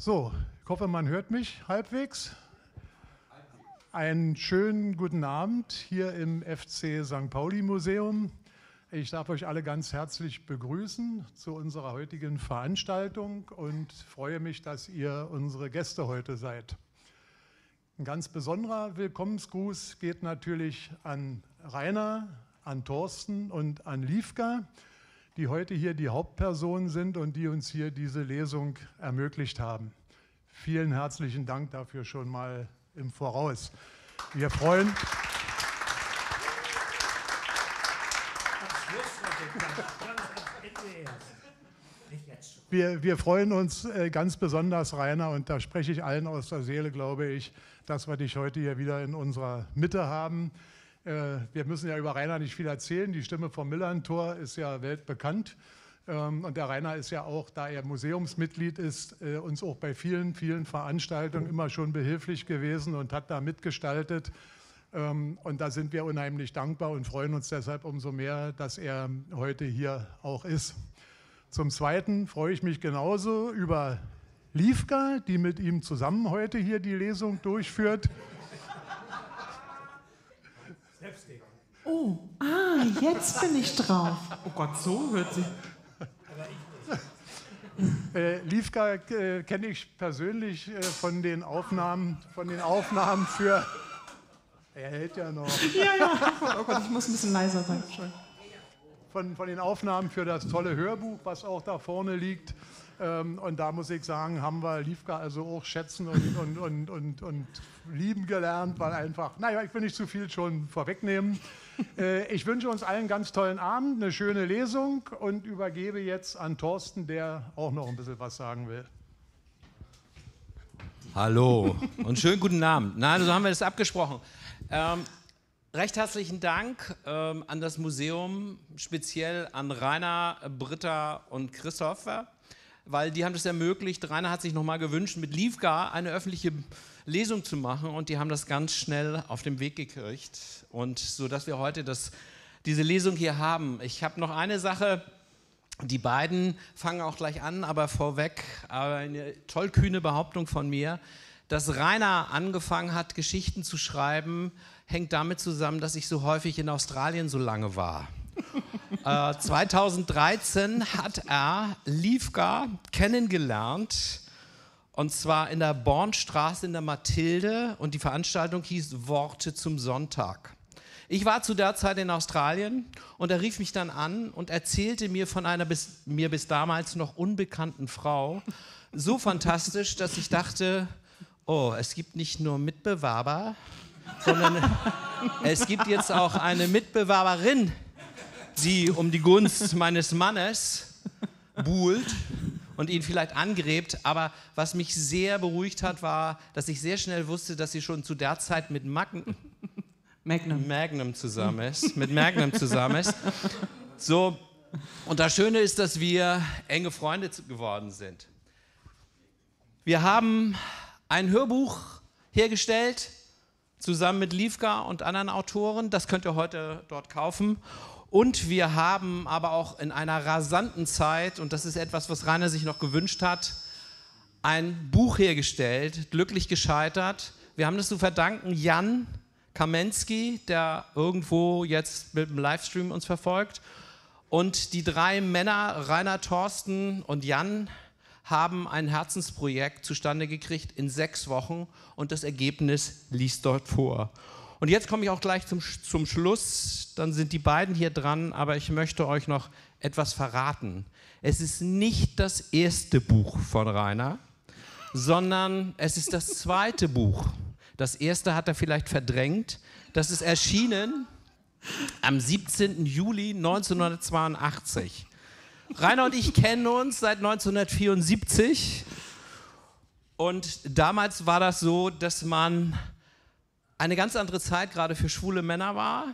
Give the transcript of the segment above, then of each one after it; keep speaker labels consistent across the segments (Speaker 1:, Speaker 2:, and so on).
Speaker 1: So, ich hoffe, man hört mich halbwegs. Einen schönen guten Abend hier im FC St. Pauli Museum. Ich darf euch alle ganz herzlich begrüßen zu unserer heutigen Veranstaltung und freue mich, dass ihr unsere Gäste heute seid. Ein ganz besonderer Willkommensgruß geht natürlich an Rainer, an Thorsten und an Livka, die heute hier die Hauptpersonen sind und die uns hier diese Lesung ermöglicht haben. Vielen herzlichen Dank dafür schon mal im Voraus. Wir freuen uns ganz besonders, Rainer, und da spreche ich allen aus der Seele, glaube ich, dass wir dich heute hier wieder in unserer Mitte haben. Wir müssen ja über Rainer nicht viel erzählen. Die Stimme vom Millerntor ist ja weltbekannt. Und der Rainer ist ja auch, da er Museumsmitglied ist, uns auch bei vielen, vielen Veranstaltungen immer schon behilflich gewesen und hat da mitgestaltet. Und da sind wir unheimlich dankbar und freuen uns deshalb umso mehr, dass er heute hier auch ist. Zum Zweiten freue ich mich genauso über Livka, die mit ihm zusammen heute hier die Lesung durchführt.
Speaker 2: Oh, jetzt bin ich drauf. Oh Gott, so hört sie.
Speaker 1: Livka kenne ich persönlich von den Aufnahmen für... Er hält ja noch.
Speaker 2: Ja. Oh Gott, ich muss ein bisschen leiser sein.
Speaker 1: Von den Aufnahmen für das tolle Hörbuch, was auch da vorne liegt. Und da muss ich sagen, haben wir Livka also auch schätzen und lieben gelernt, weil einfach, naja, ich will nicht zu viel schon vorwegnehmen. Ich wünsche uns allen einen ganz tollen Abend, eine schöne Lesung und übergebe jetzt an Thorsten, der auch noch ein bisschen was sagen will.
Speaker 3: Hallo und schönen guten Abend. Na, so haben wir das abgesprochen. Recht herzlichen Dank an das Museum, speziell an Rainer, Britta und Christopher, weil die haben das ermöglicht. Rainer hat sich nochmal gewünscht, mit Livka eine öffentliche Lesung zu machen und die haben das ganz schnell auf den Weg gekriegt. Und so, dass wir heute diese Lesung hier haben. Ich habe noch eine Sache, die beiden fangen auch gleich an, aber vorweg eine tollkühne Behauptung von mir. Dass Rainer angefangen hat, Geschichten zu schreiben, hängt damit zusammen, dass ich so häufig in Australien so lange war. 2013 hat er Livka kennengelernt, und zwar in der Bornstraße in der Mathilde, und die Veranstaltung hieß Worte zum Sonntag. Ich war zu der Zeit in Australien und er rief mich dann an und erzählte mir von einer mir bis damals noch unbekannten Frau. So fantastisch, dass ich dachte, oh, es gibt nicht nur Mitbewerber, sondern es gibt jetzt auch eine Mitbewerberin, die um die Gunst meines Mannes buhlt und ihn vielleicht angrebt. Aber was mich sehr beruhigt hat, war, dass ich sehr schnell wusste, dass sie schon zu der Zeit mit Magnum zusammen ist. So, und das Schöne ist, dass wir enge Freunde geworden sind. Wir haben ein Hörbuch hergestellt, zusammen mit Livka und anderen Autoren. Das könnt ihr heute dort kaufen. Und wir haben aber auch in einer rasanten Zeit, und das ist etwas, was Rainer sich noch gewünscht hat, ein Buch hergestellt, glücklich gescheitert. Wir haben das zu verdanken Jan Kamensky, der irgendwo jetzt mit dem Livestream uns verfolgt. Und die drei Männer, Rainer, Thorsten und Jan, haben ein Herzensprojekt zustande gekriegt in 6 Wochen und das Ergebnis liegt dort vor. Und jetzt komme ich auch gleich zum Schluss, dann sind die beiden hier dran, aber ich möchte euch noch etwas verraten. Es ist nicht das erste Buch von Rainer, sondern es ist das zweite Buch. Das erste hat er vielleicht verdrängt. Das ist erschienen am 17. Juli 1982. Rainer und ich kennen uns seit 1974 und damals war das so, dass man eine ganz andere Zeit gerade für schwule Männer war.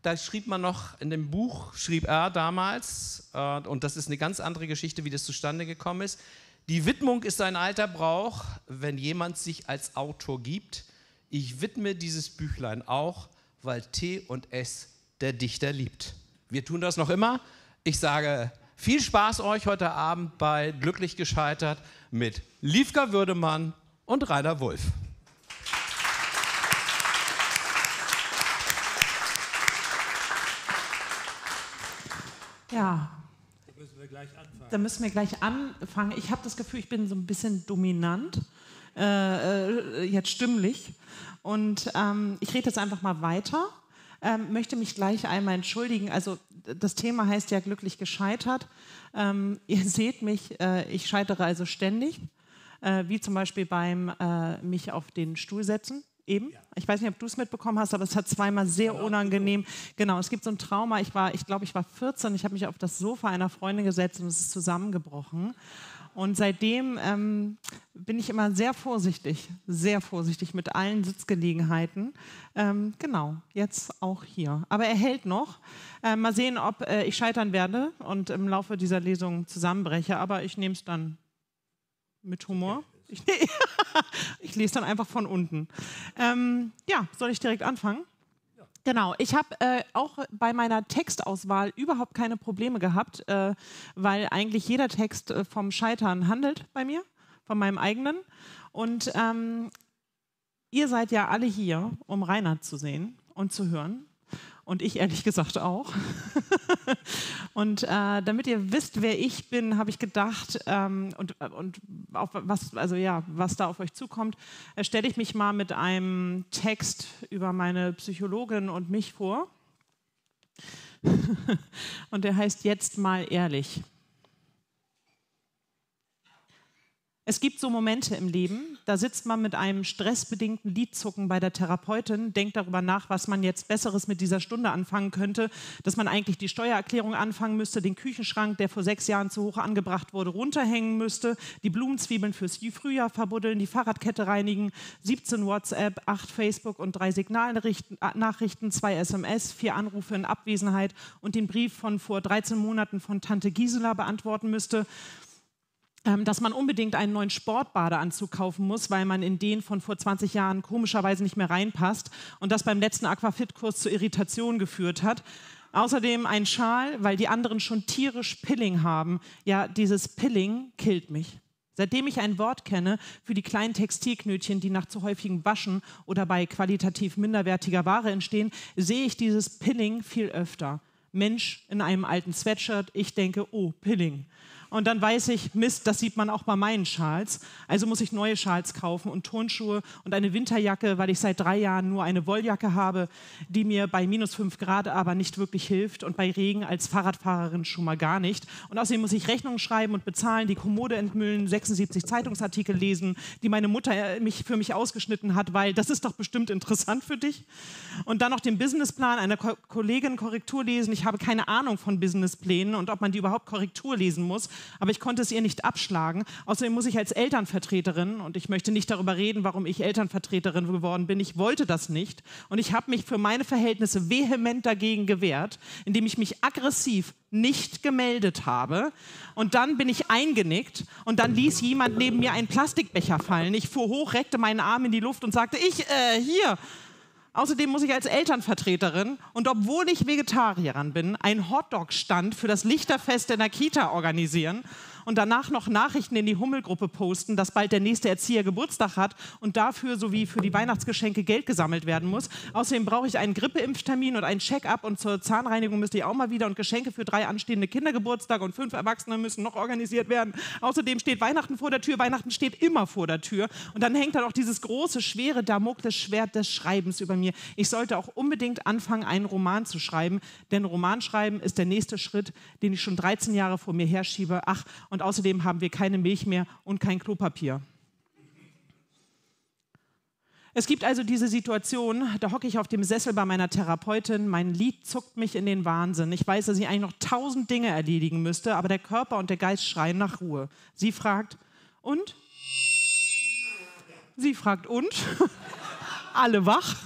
Speaker 3: Da schrieb man noch, in dem Buch schrieb er damals, und das ist eine ganz andere Geschichte, wie das zustande gekommen ist, die Widmung ist ein alter Brauch, wenn jemand sich als Autor gibt. Ich widme dieses Büchlein auch, weil T&S der Dichter liebt. Wir tun das noch immer. Ich sage Viel Spaß euch heute Abend bei Glücklich gescheitert mit Liefka Würdemann und Rainer Wulff.
Speaker 2: Ja, da müssen wir gleich anfangen. Ich habe das Gefühl, ich bin so ein bisschen dominant, jetzt stimmlich. Und ich rede jetzt einfach mal weiter, möchte mich gleich einmal entschuldigen. Also das Thema heißt ja glücklich gescheitert. Ihr seht mich, ich scheitere also ständig, wie zum Beispiel beim mich auf den Stuhl setzen. Eben. Ich weiß nicht, ob du es mitbekommen hast, aber es hat zweimal sehr unangenehm. Genau, es gibt so ein Trauma. Ich glaube, ich war 14, ich habe mich auf das Sofa einer Freundin gesetzt und es ist zusammengebrochen. Und seitdem bin ich immer sehr vorsichtig mit allen Sitzgelegenheiten. Genau, jetzt auch hier. Aber er hält noch. Mal sehen, ob ich scheitern werde und im Laufe dieser Lesung zusammenbreche. Aber ich nehme es dann mit Humor. Ich lese dann einfach von unten. Ja, soll ich direkt anfangen? Ja. Genau, ich habe auch bei meiner Textauswahl überhaupt keine Probleme gehabt, weil eigentlich jeder Text vom Scheitern handelt bei mir, von meinem eigenen. Und ihr seid ja alle hier, um Rainer zu sehen und zu hören. Und ich ehrlich gesagt auch. Und damit ihr wisst, wer ich bin, habe ich gedacht, und auf was da auf euch zukommt, stelle ich mich mal mit einem Text über meine Psychologin und mich vor. Und der heißt Jetzt mal ehrlich. Es gibt so Momente im Leben, da sitzt man mit einem stressbedingten Lidzucken bei der Therapeutin, denkt darüber nach, was man jetzt Besseres mit dieser Stunde anfangen könnte, dass man eigentlich die Steuererklärung anfangen müsste, den Küchenschrank, der vor 6 Jahren zu hoch angebracht wurde, runterhängen müsste, die Blumenzwiebeln fürs Frühjahr verbuddeln, die Fahrradkette reinigen, 17 WhatsApp, 8 Facebook und 3 Signalnachrichten, 2 SMS, 4 Anrufe in Abwesenheit und den Brief von vor 13 Monaten von Tante Gisela beantworten müsste. Dass man unbedingt einen neuen Sportbadeanzug kaufen muss, weil man in den von vor 20 Jahren komischerweise nicht mehr reinpasst und das beim letzten Aquafit-Kurs zur Irritation geführt hat. Außerdem ein Schal, weil die anderen schon tierisch Pilling haben. Ja, dieses Pilling killt mich. Seitdem ich ein Wort kenne für die kleinen Textilknötchen, die nach zu häufigem Waschen oder bei qualitativ minderwertiger Ware entstehen, sehe ich dieses Pilling viel öfter. Mensch in einem alten Sweatshirt, ich denke, oh, Pilling. Und dann weiß ich, Mist, das sieht man auch bei meinen Schals. Also muss ich neue Schals kaufen und Turnschuhe und eine Winterjacke, weil ich seit 3 Jahren nur eine Wolljacke habe, die mir bei minus 5 Grad aber nicht wirklich hilft und bei Regen als Fahrradfahrerin schon mal gar nicht. Und außerdem muss ich Rechnungen schreiben und bezahlen, die Kommode entmüllen, 76 Zeitungsartikel lesen, die meine Mutter für mich ausgeschnitten hat, weil das ist doch bestimmt interessant für dich. Und dann noch den Businessplan einer Kollegin Korrektur lesen. Ich habe keine Ahnung von Businessplänen und ob man die überhaupt Korrektur lesen muss. Aber ich konnte es ihr nicht abschlagen. Außerdem muss ich als Elternvertreterin, und ich möchte nicht darüber reden, warum ich Elternvertreterin geworden bin, ich wollte das nicht. Und ich habe mich für meine Verhältnisse vehement dagegen gewehrt, indem ich mich aggressiv nicht gemeldet habe. Und dann bin ich eingenickt und dann ließ jemand neben mir einen Plastikbecher fallen. Ich fuhr hoch, reckte meinen Arm in die Luft und sagte, hier. Außerdem muss ich als Elternvertreterin und obwohl ich Vegetarierin bin, einen Hotdog-Stand für das Lichterfest in der Kita organisieren und danach noch Nachrichten in die Hummelgruppe posten, dass bald der nächste Erzieher Geburtstag hat und dafür sowie für die Weihnachtsgeschenke Geld gesammelt werden muss. Außerdem brauche ich einen Grippeimpftermin und einen Check-up und zur Zahnreinigung müsste ich auch mal wieder und Geschenke für 3 anstehende Kindergeburtstage und 5 Erwachsene müssen noch organisiert werden. Außerdem steht Weihnachten vor der Tür, Weihnachten steht immer vor der Tür und dann hängt da noch dieses große, schwere Damoklesschwert des Schreibens über mir. Ich sollte auch unbedingt anfangen, einen Roman zu schreiben, denn Romanschreiben ist der nächste Schritt, den ich schon 13 Jahre vor mir herschiebe. Ach, und außerdem haben wir keine Milch mehr und kein Klopapier. Es gibt also diese Situation, da hocke ich auf dem Sessel bei meiner Therapeutin, mein Lid zuckt mich in den Wahnsinn. Ich weiß, dass ich eigentlich noch 1000 Dinge erledigen müsste, aber der Körper und der Geist schreien nach Ruhe. Sie fragt, und? Sie fragt, und? Alle wach.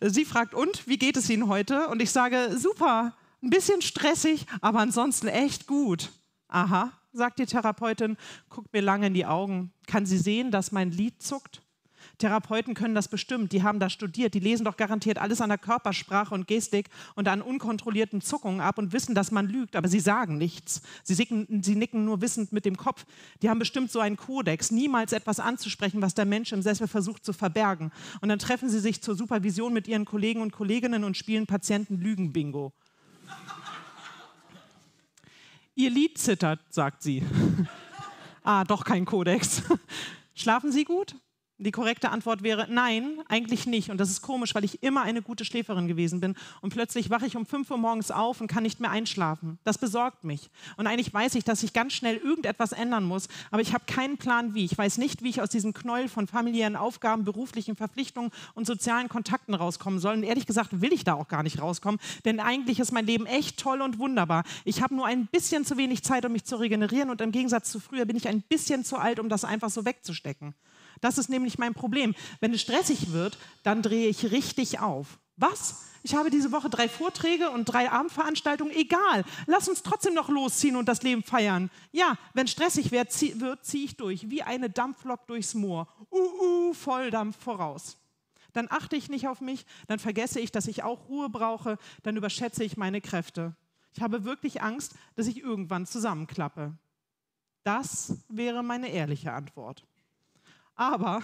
Speaker 2: Sie fragt, und? Wie geht es Ihnen heute? Und ich sage, super. Ein bisschen stressig, aber ansonsten echt gut. Aha, sagt die Therapeutin, guckt mir lange in die Augen. Kann sie sehen, dass mein Lid zuckt? Therapeuten können das bestimmt, die haben das studiert, die lesen doch garantiert alles an der Körpersprache und Gestik und an unkontrollierten Zuckungen ab und wissen, dass man lügt, aber sie sagen nichts. Sie nicken nur wissend mit dem Kopf. Die haben bestimmt so einen Kodex, niemals etwas anzusprechen, was der Mensch im Sessel versucht zu verbergen. Und dann treffen sie sich zur Supervision mit ihren Kollegen und Kolleginnen und spielen Patienten-Lügen-Bingo. Ihr Lied zittert, sagt sie. Ah, doch kein Kodex. Schlafen Sie gut? Die korrekte Antwort wäre nein, eigentlich nicht. Und das ist komisch, weil ich immer eine gute Schläferin gewesen bin. Und plötzlich wache ich um 5 Uhr morgens auf und kann nicht mehr einschlafen. Das besorgt mich. Und eigentlich weiß ich, dass ich ganz schnell irgendetwas ändern muss. Aber ich habe keinen Plan wie. Ich weiß nicht, wie ich aus diesem Knäuel von familiären Aufgaben, beruflichen Verpflichtungen und sozialen Kontakten rauskommen soll. Und ehrlich gesagt will ich da auch gar nicht rauskommen. Denn eigentlich ist mein Leben echt toll und wunderbar. Ich habe nur ein bisschen zu wenig Zeit, um mich zu regenerieren. Und im Gegensatz zu früher bin ich ein bisschen zu alt, um das einfach so wegzustecken. Das ist nämlich mein Problem. Wenn es stressig wird, dann drehe ich richtig auf. Was? Ich habe diese Woche 3 Vorträge und 3 Abendveranstaltungen. Egal, lass uns trotzdem noch losziehen und das Leben feiern. Ja, wenn stressig wird, ziehe ich durch, wie eine Dampflok durchs Moor. Volldampf voraus. Dann achte ich nicht auf mich, dann vergesse ich, dass ich auch Ruhe brauche, dann überschätze ich meine Kräfte. Ich habe wirklich Angst, dass ich irgendwann zusammenklappe. Das wäre meine ehrliche Antwort. Aber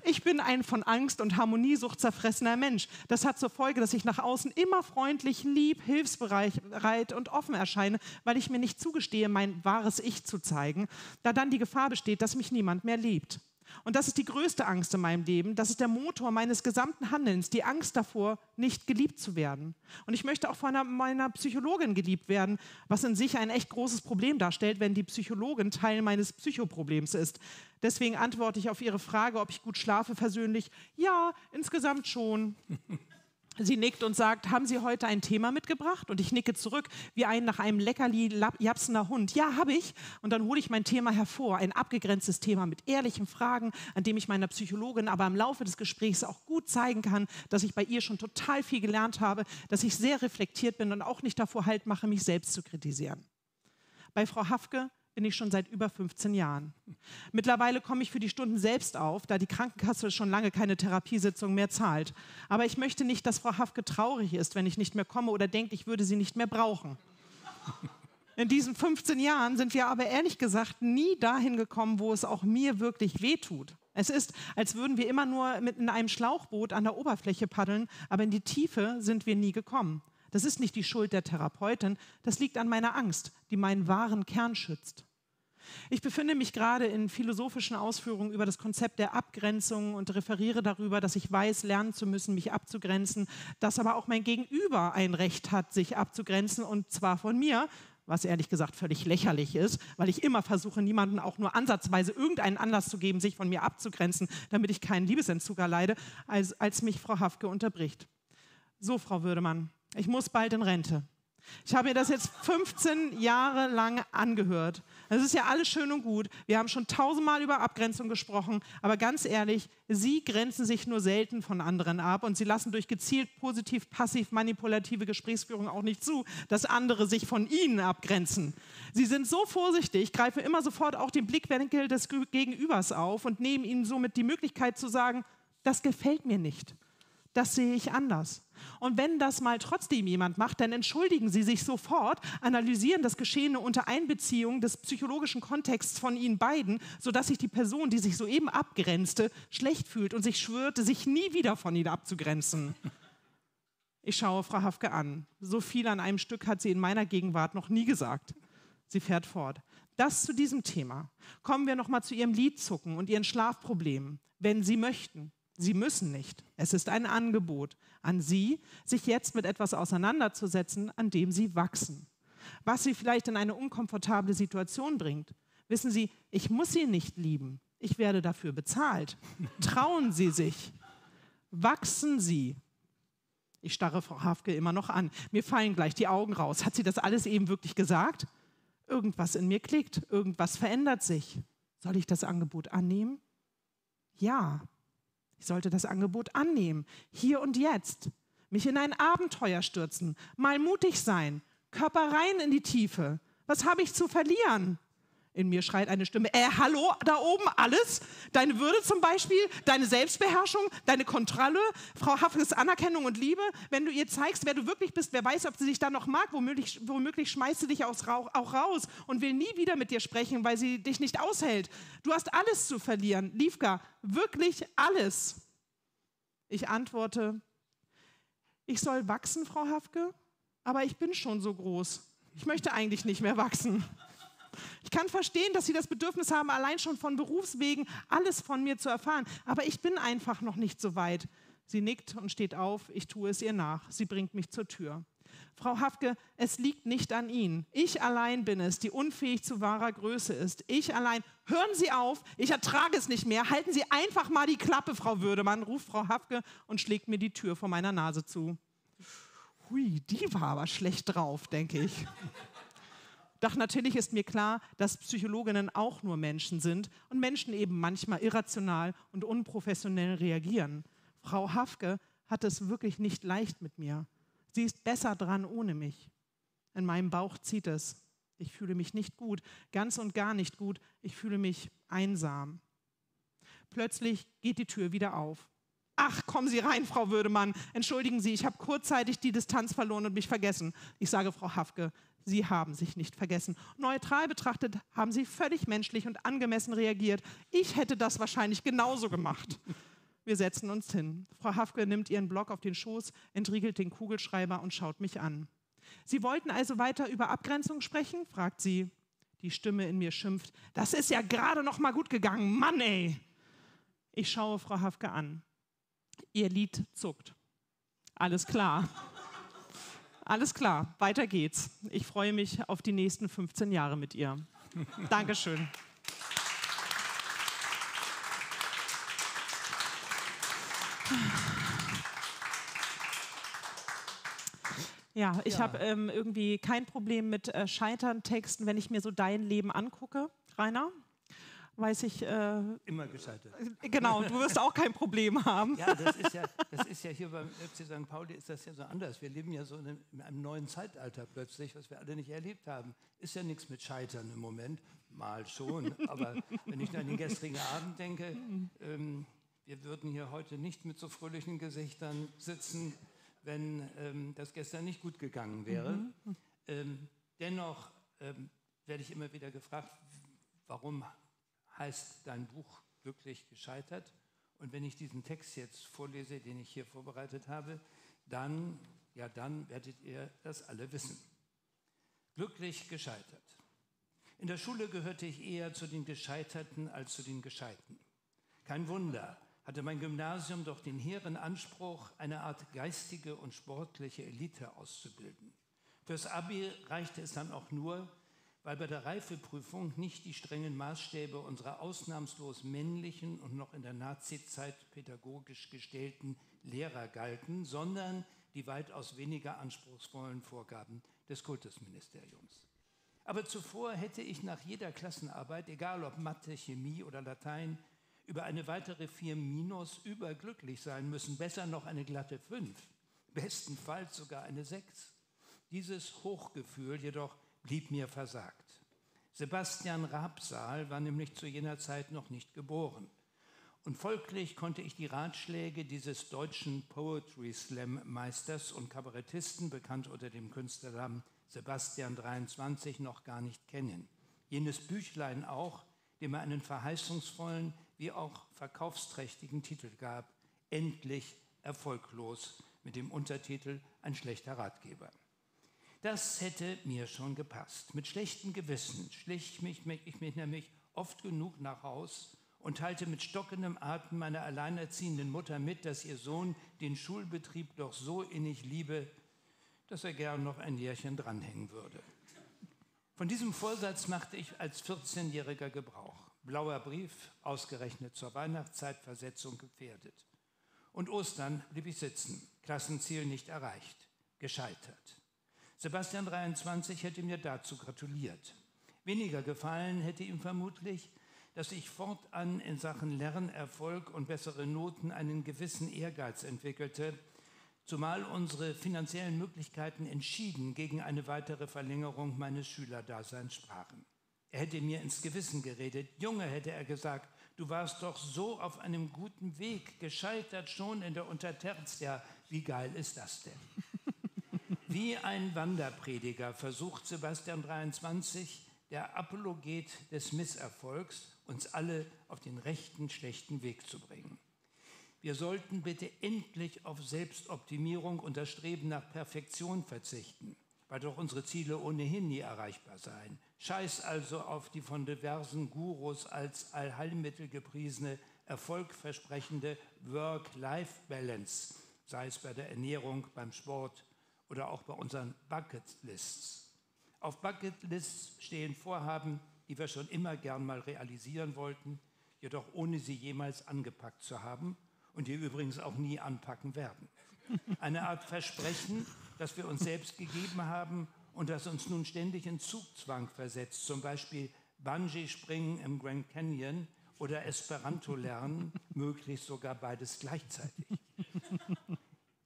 Speaker 2: ich bin ein von Angst und Harmoniesucht zerfressener Mensch. Das hat zur Folge, dass ich nach außen immer freundlich, lieb, hilfsbereit und offen erscheine, weil ich mir nicht zugestehe, mein wahres Ich zu zeigen, da dann die Gefahr besteht, dass mich niemand mehr liebt. Und das ist die größte Angst in meinem Leben. Das ist der Motor meines gesamten Handelns, die Angst davor, nicht geliebt zu werden. Und ich möchte auch von meiner Psychologin geliebt werden, was in sich ein echt großes Problem darstellt, wenn die Psychologin Teil meines Psychoproblems ist. Deswegen antworte ich auf Ihre Frage, ob ich gut schlafe, versöhnlich: Ja, insgesamt schon. Sie nickt und sagt: Haben Sie heute ein Thema mitgebracht? Und ich nicke zurück, wie ein nach einem Leckerli japsender Hund. Ja, habe ich. Und dann hole ich mein Thema hervor, ein abgegrenztes Thema mit ehrlichen Fragen, an dem ich meiner Psychologin aber im Laufe des Gesprächs auch gut zeigen kann, dass ich bei ihr schon total viel gelernt habe, dass ich sehr reflektiert bin und auch nicht davor Halt mache, mich selbst zu kritisieren. Bei Frau Hafke bin ich schon seit über 15 Jahren. Mittlerweile komme ich für die Stunden selbst auf, da die Krankenkasse schon lange keine Therapiesitzung mehr zahlt. Aber ich möchte nicht, dass Frau Hafke traurig ist, wenn ich nicht mehr komme oder denkt, ich würde sie nicht mehr brauchen. In diesen 15 Jahren sind wir aber ehrlich gesagt nie dahin gekommen, wo es auch mir wirklich wehtut. Es ist, als würden wir immer nur mit in einem Schlauchboot an der Oberfläche paddeln, aber in die Tiefe sind wir nie gekommen. Das ist nicht die Schuld der Therapeutin, das liegt an meiner Angst, die meinen wahren Kern schützt. Ich befinde mich gerade in philosophischen Ausführungen über das Konzept der Abgrenzung und referiere darüber, dass ich weiß, lernen zu müssen, mich abzugrenzen, dass aber auch mein Gegenüber ein Recht hat, sich abzugrenzen, und zwar von mir, was ehrlich gesagt völlig lächerlich ist, weil ich immer versuche, niemandem auch nur ansatzweise irgendeinen Anlass zu geben, sich von mir abzugrenzen, damit ich keinen Liebesentzug erleide, als mich Frau Hafke unterbricht. So, Frau Würdemann, ich muss bald in Rente. Ich habe mir das jetzt 15 Jahre lang angehört. Das ist ja alles schön und gut. Wir haben schon 1000-mal über Abgrenzung gesprochen. Aber ganz ehrlich, Sie grenzen sich nur selten von anderen ab. Und Sie lassen durch gezielt positiv, passiv, manipulative Gesprächsführung auch nicht zu, dass andere sich von Ihnen abgrenzen. Sie sind so vorsichtig, greifen immer sofort auch den Blickwinkel des Gegenübers auf und nehmen Ihnen somit die Möglichkeit zu sagen: Das gefällt mir nicht. Das sehe ich anders. Und wenn das mal trotzdem jemand macht, dann entschuldigen Sie sich sofort, analysieren das Geschehene unter Einbeziehung des psychologischen Kontexts von Ihnen beiden, sodass sich die Person, die sich soeben abgrenzte, schlecht fühlt und sich schwörte, sich nie wieder von Ihnen abzugrenzen. Ich schaue Frau Hafke an. So viel an einem Stück hat sie in meiner Gegenwart noch nie gesagt. Sie fährt fort. Das zu diesem Thema. Kommen wir nochmal zu Ihrem Lidzucken und Ihren Schlafproblemen, wenn Sie möchten. Sie müssen nicht. Es ist ein Angebot an Sie, sich jetzt mit etwas auseinanderzusetzen, an dem Sie wachsen. Was Sie vielleicht in eine unkomfortable Situation bringt. Wissen Sie, ich muss Sie nicht lieben. Ich werde dafür bezahlt. Trauen Sie sich. Wachsen Sie. Ich starre Frau Hafke immer noch an. Mir fallen gleich die Augen raus. Hat sie das alles eben wirklich gesagt? Irgendwas in mir klickt. Irgendwas verändert sich. Soll ich das Angebot annehmen? Ja. Ich sollte das Angebot annehmen, hier und jetzt, mich in ein Abenteuer stürzen, mal mutig sein, Körper rein in die Tiefe. Was habe ich zu verlieren? In mir schreit eine Stimme, hallo, da oben, alles? Deine Würde zum Beispiel, deine Selbstbeherrschung, deine Kontrolle, Frau Hafkes Anerkennung und Liebe. Wenn du ihr zeigst, wer du wirklich bist, wer weiß, ob sie dich dann noch mag, womöglich schmeißt sie dich auch raus und will nie wieder mit dir sprechen, weil sie dich nicht aushält. Du hast alles zu verlieren, Liefka, wirklich alles. Ich antworte, ich soll wachsen, Frau Hafke, aber ich bin schon so groß. Ich möchte eigentlich nicht mehr wachsen. Ich kann verstehen, dass Sie das Bedürfnis haben, allein schon von Berufswegen alles von mir zu erfahren. Aber ich bin einfach noch nicht so weit. Sie nickt und steht auf. Ich tue es ihr nach. Sie bringt mich zur Tür. Frau Hafke, es liegt nicht an Ihnen. Ich allein bin es, die unfähig zu wahrer Größe ist. Ich allein. Hören Sie auf, ich ertrage es nicht mehr. Halten Sie einfach mal die Klappe, Frau Würdemann, ruft Frau Hafke und schlägt mir die Tür vor meiner Nase zu. Hui, die war aber schlecht drauf, denke ich. Doch natürlich ist mir klar, dass Psychologinnen auch nur Menschen sind und Menschen eben manchmal irrational und unprofessionell reagieren. Frau Hafke hat es wirklich nicht leicht mit mir. Sie ist besser dran ohne mich. In meinem Bauch zieht es. Ich fühle mich nicht gut, ganz und gar nicht gut. Ich fühle mich einsam. Plötzlich geht die Tür wieder auf. Ach, kommen Sie rein, Frau Würdemann. Entschuldigen Sie, ich habe kurzzeitig die Distanz verloren und mich vergessen. Ich sage Frau Hafke, Sie haben sich nicht vergessen. Neutral betrachtet haben Sie völlig menschlich und angemessen reagiert. Ich hätte das wahrscheinlich genauso gemacht. Wir setzen uns hin. Frau Hafke nimmt ihren Block auf den Schoß, entriegelt den Kugelschreiber und schaut mich an. Sie wollten also weiter über Abgrenzung sprechen? Fragt sie. Die Stimme in mir schimpft. Das ist ja gerade noch mal gut gegangen. Mann, ey! Ich schaue Frau Hafke an. Ihr Lid zuckt. Alles klar. Alles klar, weiter geht's. Ich freue mich auf die nächsten 15 Jahre mit ihr. Dankeschön. Ja, ich habe irgendwie kein Problem mit Scheitern-Texten, wenn ich mir so dein Leben angucke, Rainer. Weiß ich...
Speaker 4: Immer gescheitert.
Speaker 2: Genau, du wirst auch kein Problem haben.
Speaker 4: Ja, das ist ja hier beim FC St. Pauli ist das ja so anders. Wir leben ja so in einem neuen Zeitalter plötzlich, was wir alle nicht erlebt haben. Ist ja nichts mit Scheitern im Moment, mal schon. Aber wenn ich an den gestrigen Abend denke, wir würden hier heute nicht mit so fröhlichen Gesichtern sitzen, wenn das gestern nicht gut gegangen wäre. Dennoch werde ich immer wieder gefragt, warum heißt dein Buch Glücklich gescheitert? Und wenn ich diesen Text jetzt vorlese, den ich hier vorbereitet habe, dann werdet ihr das alle wissen. Glücklich gescheitert. In der Schule gehörte ich eher zu den Gescheiterten als zu den Gescheiten. Kein Wunder, hatte mein Gymnasium doch den hehren Anspruch, eine Art geistige und sportliche Elite auszubilden. Fürs Abi reichte es dann auch nur, weil bei der Reifeprüfung nicht die strengen Maßstäbe unserer ausnahmslos männlichen und noch in der Nazizeit pädagogisch gestellten Lehrer galten, sondern die weitaus weniger anspruchsvollen Vorgaben des Kultusministeriums. Aber zuvor hätte ich nach jeder Klassenarbeit, egal ob Mathe, Chemie oder Latein, über eine weitere 4- überglücklich sein müssen, besser noch eine glatte 5, bestenfalls sogar eine 6. Dieses Hochgefühl jedoch blieb mir versagt. Sebastian Rabsal war nämlich zu jener Zeit noch nicht geboren. Und folglich konnte ich die Ratschläge dieses deutschen Poetry Slam Meisters und Kabarettisten, bekannt unter dem Künstlernamen Sebastian 23, noch gar nicht kennen. Jenes Büchlein auch, dem er einen verheißungsvollen wie auch verkaufsträchtigen Titel gab, endlich erfolglos, mit dem Untertitel Ein schlechter Ratgeber. Das hätte mir schon gepasst. Mit schlechtem Gewissen schlich ich mich nämlich oft genug nach Haus und teilte mit stockendem Atem meiner alleinerziehenden Mutter mit, dass ihr Sohn den Schulbetrieb doch so innig liebe, dass er gern noch ein Jährchen dranhängen würde. Von diesem Vorsatz machte ich als 14-Jähriger Gebrauch. Blauer Brief, ausgerechnet zur Weihnachtszeit, Versetzung gefährdet. Und Ostern blieb ich sitzen, Klassenziel nicht erreicht, gescheitert. Sebastian 23 hätte mir dazu gratuliert. Weniger gefallen hätte ihm vermutlich, dass ich fortan in Sachen Lernerfolg und bessere Noten einen gewissen Ehrgeiz entwickelte, zumal unsere finanziellen Möglichkeiten entschieden gegen eine weitere Verlängerung meines Schülerdaseins sprachen. Er hätte mir ins Gewissen geredet. Junge, hätte er gesagt, du warst doch so auf einem guten Weg, gescheitert schon in der Untertertia. Wie geil ist das denn? Wie ein Wanderprediger versucht Sebastian 23, der Apologet des Misserfolgs, uns alle auf den rechten, schlechten Weg zu bringen. Wir sollten bitte endlich auf Selbstoptimierung und das Streben nach Perfektion verzichten, weil doch unsere Ziele ohnehin nie erreichbar seien. Scheiß also auf die von diversen Gurus als Allheilmittel gepriesene, erfolgversprechende Work-Life-Balance, sei es bei der Ernährung, beim Sport oder auch bei unseren Bucketlists. Auf Bucketlists stehen Vorhaben, die wir schon immer gern mal realisieren wollten, jedoch ohne sie jemals angepackt zu haben und die übrigens auch nie anpacken werden. Eine Art Versprechen, das wir uns selbst gegeben haben und das uns nun ständig in Zugzwang versetzt, zum Beispiel Bungee-Springen im Grand Canyon oder Esperanto lernen, möglichst sogar beides gleichzeitig.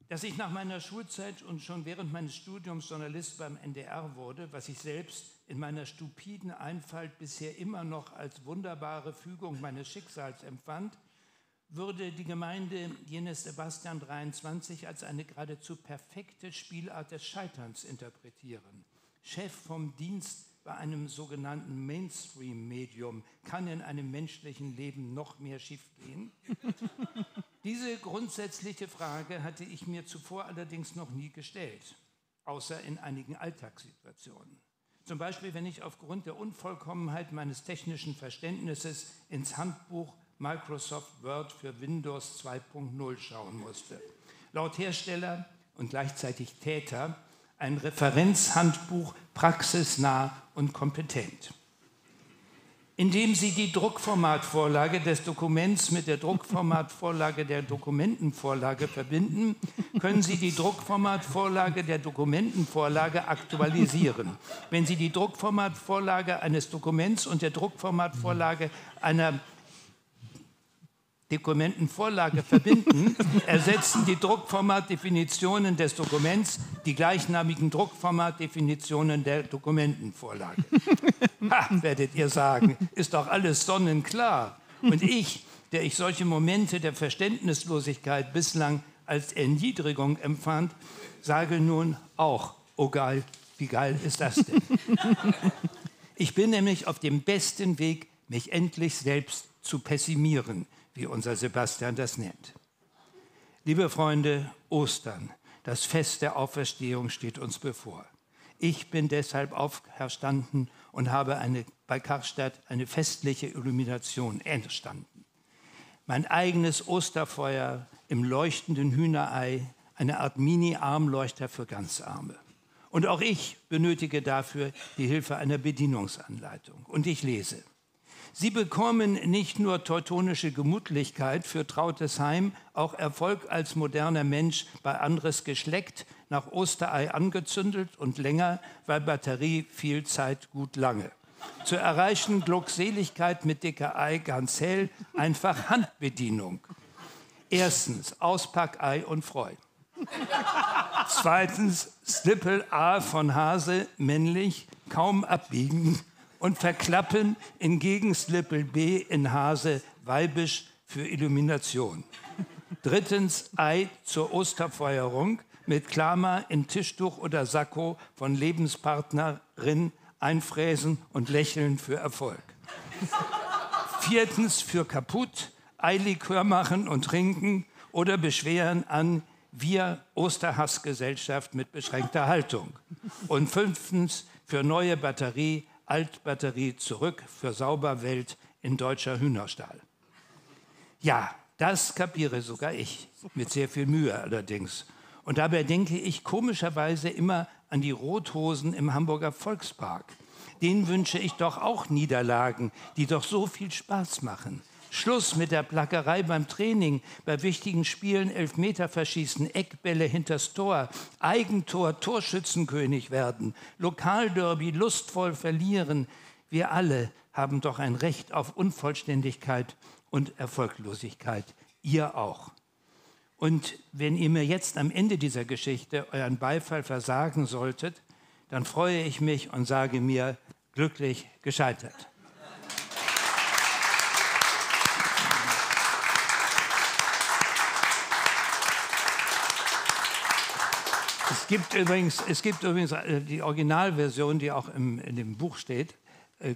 Speaker 4: Dass ich nach meiner Schulzeit und schon während meines Studiums Journalist beim NDR wurde, was ich selbst in meiner stupiden Einfalt bisher immer noch als wunderbare Fügung meines Schicksals empfand, würde die Gemeinde jenes Sebastian 23 als eine geradezu perfekte Spielart des Scheiterns interpretieren. Chef vom Dienst bei einem sogenannten Mainstream-Medium. Kann in einem menschlichen Leben noch mehr schiefgehen? Diese grundsätzliche Frage hatte ich mir zuvor allerdings noch nie gestellt, außer in einigen Alltagssituationen. Zum Beispiel, wenn ich aufgrund der Unvollkommenheit meines technischen Verständnisses ins Handbuch Microsoft Word für Windows 2.0 schauen musste. Laut Hersteller und gleichzeitig Täter ein Referenzhandbuch praxisnah und kompetent. Indem Sie die Druckformatvorlage des Dokuments mit der Druckformatvorlage der Dokumentenvorlage verbinden, können Sie die Druckformatvorlage der Dokumentenvorlage aktualisieren. Wenn Sie die Druckformatvorlage eines Dokuments und der Druckformatvorlage einer Dokumentenvorlage verbinden, ersetzen die Druckformatdefinitionen des Dokuments die gleichnamigen Druckformatdefinitionen der Dokumentenvorlage. Ha, werdet ihr sagen, ist doch alles sonnenklar. Und ich, der ich solche Momente der Verständnislosigkeit bislang als Erniedrigung empfand, sage nun auch, oh geil, wie geil ist das denn? Ich bin nämlich auf dem besten Weg, mich endlich selbst zu pessimieren, wie unser Sebastian das nennt. Liebe Freunde, Ostern, das Fest der Auferstehung steht uns bevor. Ich bin deshalb auferstanden und habe bei Karstadt eine festliche Illumination erstanden. Mein eigenes Osterfeuer im leuchtenden Hühnerei, eine Art Mini-Armleuchter für Ganzarme. Und auch ich benötige dafür die Hilfe einer Bedienungsanleitung. Und ich lese. Sie bekommen nicht nur teutonische Gemütlichkeit für trautes Heim, auch Erfolg als moderner Mensch bei anderes Geschleckt, nach Osterei angezündelt und länger, weil Batterie viel Zeit gut lange. Zu erreichen Glückseligkeit mit dicker Ei ganz hell, einfach Handbedienung. Erstens, Auspackei und Freu. Zweitens, Snippel A von Hase, männlich, kaum abbiegen und verklappen in Gegenslippel B in Hase, weibisch für Illumination. Drittens, Ei zur Osterfeuerung mit Klammer in Tischtuch oder Sakko von Lebenspartnerin einfräsen und lächeln für Erfolg. Viertens, für kaputt, Eilikör machen und trinken oder beschweren an wir Osterhassgesellschaft mit beschränkter Haltung. Und fünftens, für neue Batterie, Altbatterie zurück für Sauberwelt in deutscher Hühnerstall. Ja, das kapiere sogar ich, mit sehr viel Mühe allerdings. Und dabei denke ich komischerweise immer an die Rothosen im Hamburger Volkspark. Denen wünsche ich doch auch Niederlagen, die doch so viel Spaß machen. Schluss mit der Plackerei beim Training, bei wichtigen Spielen Elfmeter verschießen, Eckbälle hinters Tor, Eigentor, Torschützenkönig werden, Lokalderby lustvoll verlieren. Wir alle haben doch ein Recht auf Unvollständigkeit und Erfolglosigkeit. Ihr auch. Und wenn ihr mir jetzt am Ende dieser Geschichte euren Beifall versagen solltet, dann freue ich mich und sage mir, glücklich gescheitert. Es gibt übrigens die Originalversion, die auch in dem Buch steht,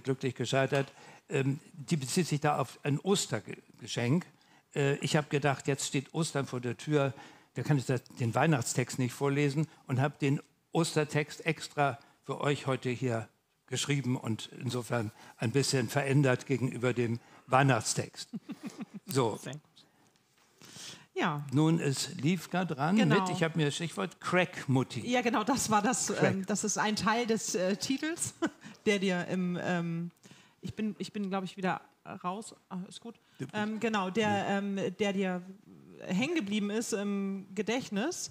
Speaker 4: glücklich gescheitert, die bezieht sich da auf ein Ostergeschenk. Ich habe gedacht, jetzt steht Ostern vor der Tür, da kann ich den Weihnachtstext nicht vorlesen und habe den Ostertext extra für euch heute hier geschrieben und insofern ein bisschen verändert gegenüber dem Weihnachtstext. So.
Speaker 2: Ja.
Speaker 4: Nun ist Livka dran mit, ich habe mir das Stichwort Crack-Mutti.
Speaker 2: Ja, genau, das war das. Das ist ein Teil des Titels, der dir im... ich bin glaube ich, wieder raus. Ist gut. Genau, der dir hängen geblieben ist im Gedächtnis.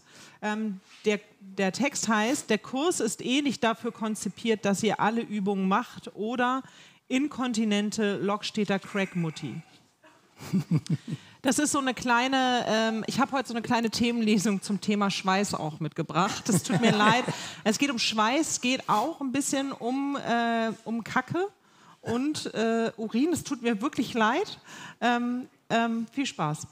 Speaker 2: Der Text heißt, der Kurs ist nicht dafür konzipiert, dass ihr alle Übungen macht oder inkontinente Lokstädter Crack-Mutti. Das ist so eine kleine, ich habe heute so eine kleine Themenlesung zum Thema Schweiß auch mitgebracht. Es tut mir leid. Es geht um Schweiß, es geht auch ein bisschen um Kacke und Urin. Es tut mir wirklich leid. Viel Spaß.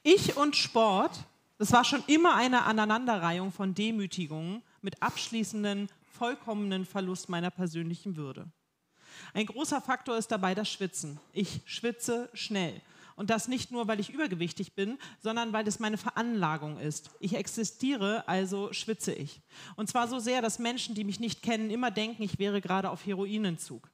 Speaker 2: Ich und Sport, das war schon immer eine Aneinanderreihung von Demütigungen mit abschließenden, vollkommenen Verlust meiner persönlichen Würde. Ein großer Faktor ist dabei das Schwitzen. Ich schwitze schnell. Und das nicht nur, weil ich übergewichtig bin, sondern weil es meine Veranlagung ist. Ich existiere, also schwitze ich. Und zwar so sehr, dass Menschen, die mich nicht kennen, immer denken, ich wäre gerade auf Heroinentzug.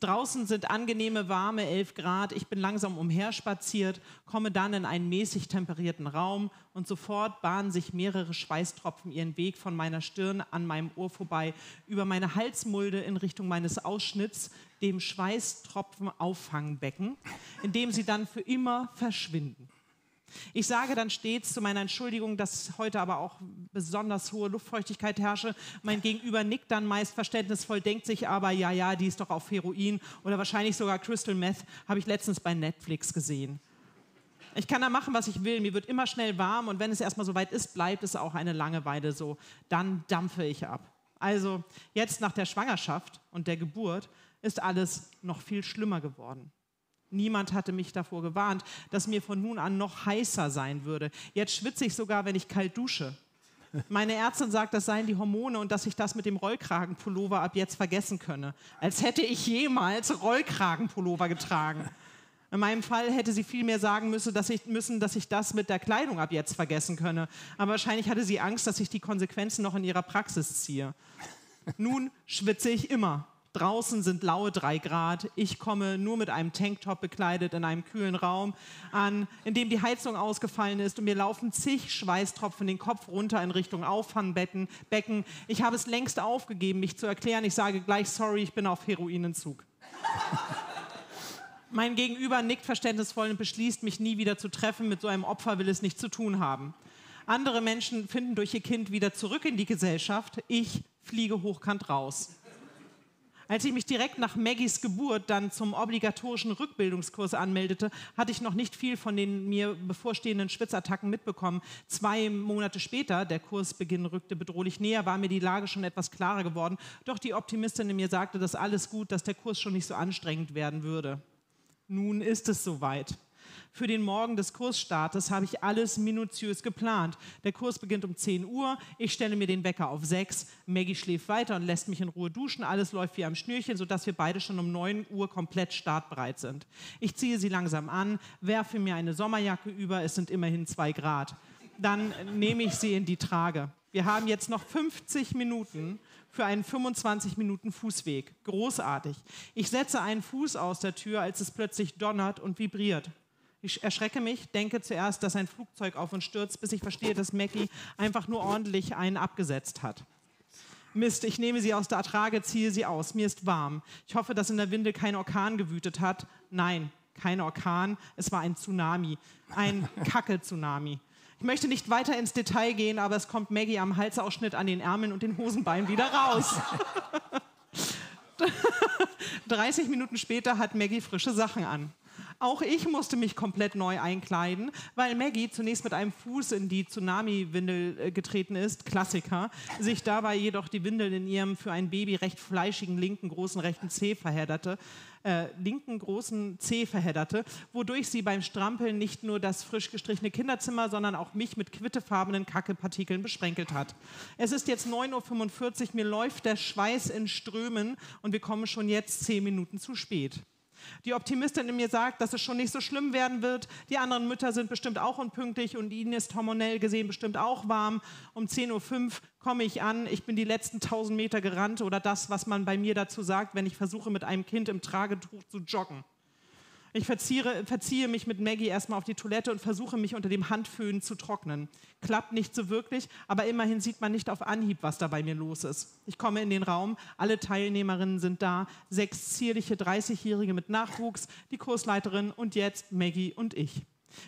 Speaker 2: Draußen sind angenehme, warme 11 Grad, ich bin langsam umherspaziert, komme dann in einen mäßig temperierten Raum und sofort bahnen sich mehrere Schweißtropfen ihren Weg von meiner Stirn an meinem Ohr vorbei, über meine Halsmulde in Richtung meines Ausschnitts, dem Schweißtropfen-Auffangbecken, in dem sie dann für immer verschwinden. Ich sage dann stets zu meiner Entschuldigung, dass heute aber auch besonders hohe Luftfeuchtigkeit herrsche. Mein Gegenüber nickt dann meist verständnisvoll, denkt sich aber, ja, die ist doch auf Heroin oder wahrscheinlich sogar Crystal Meth, habe ich letztens bei Netflix gesehen. Ich kann da machen, was ich will, mir wird immer schnell warm und wenn es erstmal soweit ist, bleibt es auch eine Langeweile so. Dann dampfe ich ab. Also jetzt nach der Schwangerschaft und der Geburt ist alles noch viel schlimmer geworden. Niemand hatte mich davor gewarnt, dass mir von nun an noch heißer sein würde. Jetzt schwitze ich sogar, wenn ich kalt dusche. Meine Ärztin sagt, das seien die Hormone und dass ich das mit dem Rollkragenpullover ab jetzt vergessen könne. Als hätte ich jemals Rollkragenpullover getragen. In meinem Fall hätte sie vielmehr sagen müssen, dass ich das mit der Kleidung ab jetzt vergessen könne. Aber wahrscheinlich hatte sie Angst, dass ich die Konsequenzen noch in ihrer Praxis ziehe. Nun schwitze ich immer. Draußen sind laue 3 Grad. Ich komme nur mit einem Tanktop bekleidet in einem kühlen Raum an, in dem die Heizung ausgefallen ist und mir laufen zig Schweißtropfen den Kopf runter in Richtung Auffangbecken. Ich habe es längst aufgegeben, mich zu erklären. Ich sage gleich, sorry, ich bin auf Heroinentzug. Mein Gegenüber nickt verständnisvoll und beschließt, mich nie wieder zu treffen. Mit so einem Opfer will es nichts zu tun haben. Andere Menschen finden durch ihr Kind wieder zurück in die Gesellschaft. Ich fliege hochkant raus. Als ich mich direkt nach Maggies Geburt dann zum obligatorischen Rückbildungskurs anmeldete, hatte ich noch nicht viel von den mir bevorstehenden Schwitzattacken mitbekommen. 2 Monate später, der Kursbeginn rückte bedrohlich näher, war mir die Lage schon etwas klarer geworden. Doch die Optimistin in mir sagte, dass alles gut, dass der Kurs schon nicht so anstrengend werden würde. Nun ist es soweit. Für den Morgen des Kursstartes habe ich alles minutiös geplant. Der Kurs beginnt um 10 Uhr, ich stelle mir den Wecker auf 6, Maggie schläft weiter und lässt mich in Ruhe duschen, alles läuft wie am Schnürchen, sodass wir beide schon um 9 Uhr komplett startbereit sind. Ich ziehe sie langsam an, werfe mir eine Sommerjacke über, es sind immerhin 2 Grad. Dann nehme ich sie in die Trage. Wir haben jetzt noch 50 Minuten für einen 25 Minuten Fußweg. Großartig. Ich setze einen Fuß aus der Tür, als es plötzlich donnert und vibriert. Ich erschrecke mich, denke zuerst, dass ein Flugzeug auf uns stürzt, bis ich verstehe, dass Maggie einfach nur ordentlich einen abgesetzt hat. Mist, ich nehme sie aus der Trage, ziehe sie aus. Mir ist warm. Ich hoffe, dass in der Windel kein Orkan gewütet hat. Nein, kein Orkan, es war ein Tsunami. Ein Kacke-Tsunami. Ich möchte nicht weiter ins Detail gehen, aber es kommt Maggie am Halsausschnitt, an den Ärmeln und den Hosenbeinen wieder raus. 30 Minuten später hat Maggie frische Sachen an. Auch ich musste mich komplett neu einkleiden, weil Maggie zunächst mit einem Fuß in die Tsunami-Windel getreten ist, Klassiker, sich dabei jedoch die Windel in ihrem für ein Baby recht fleischigen linken großen rechten Zeh verhedderte, wodurch sie beim Strampeln nicht nur das frisch gestrichene Kinderzimmer, sondern auch mich mit quittefarbenen Kackepartikeln besprenkelt hat. Es ist jetzt 9:45 Uhr, mir läuft der Schweiß in Strömen und wir kommen schon jetzt 10 Minuten zu spät. Die Optimistin in mir sagt, dass es schon nicht so schlimm werden wird. Die anderen Mütter sind bestimmt auch unpünktlich und ihnen ist hormonell gesehen bestimmt auch warm. Um 10:05 Uhr komme ich an. Ich bin die letzten 1000 Meter gerannt oder das, was man bei mir dazu sagt, wenn ich versuche, mit einem Kind im Tragetuch zu joggen. Ich verziehe mich mit Maggie erstmal auf die Toilette und versuche, mich unter dem Handföhn zu trocknen. Klappt nicht so wirklich, aber immerhin sieht man nicht auf Anhieb, was da bei mir los ist. Ich komme in den Raum, alle Teilnehmerinnen sind da, 6 zierliche 30-Jährige mit Nachwuchs, die Kursleiterin und jetzt Maggie und ich.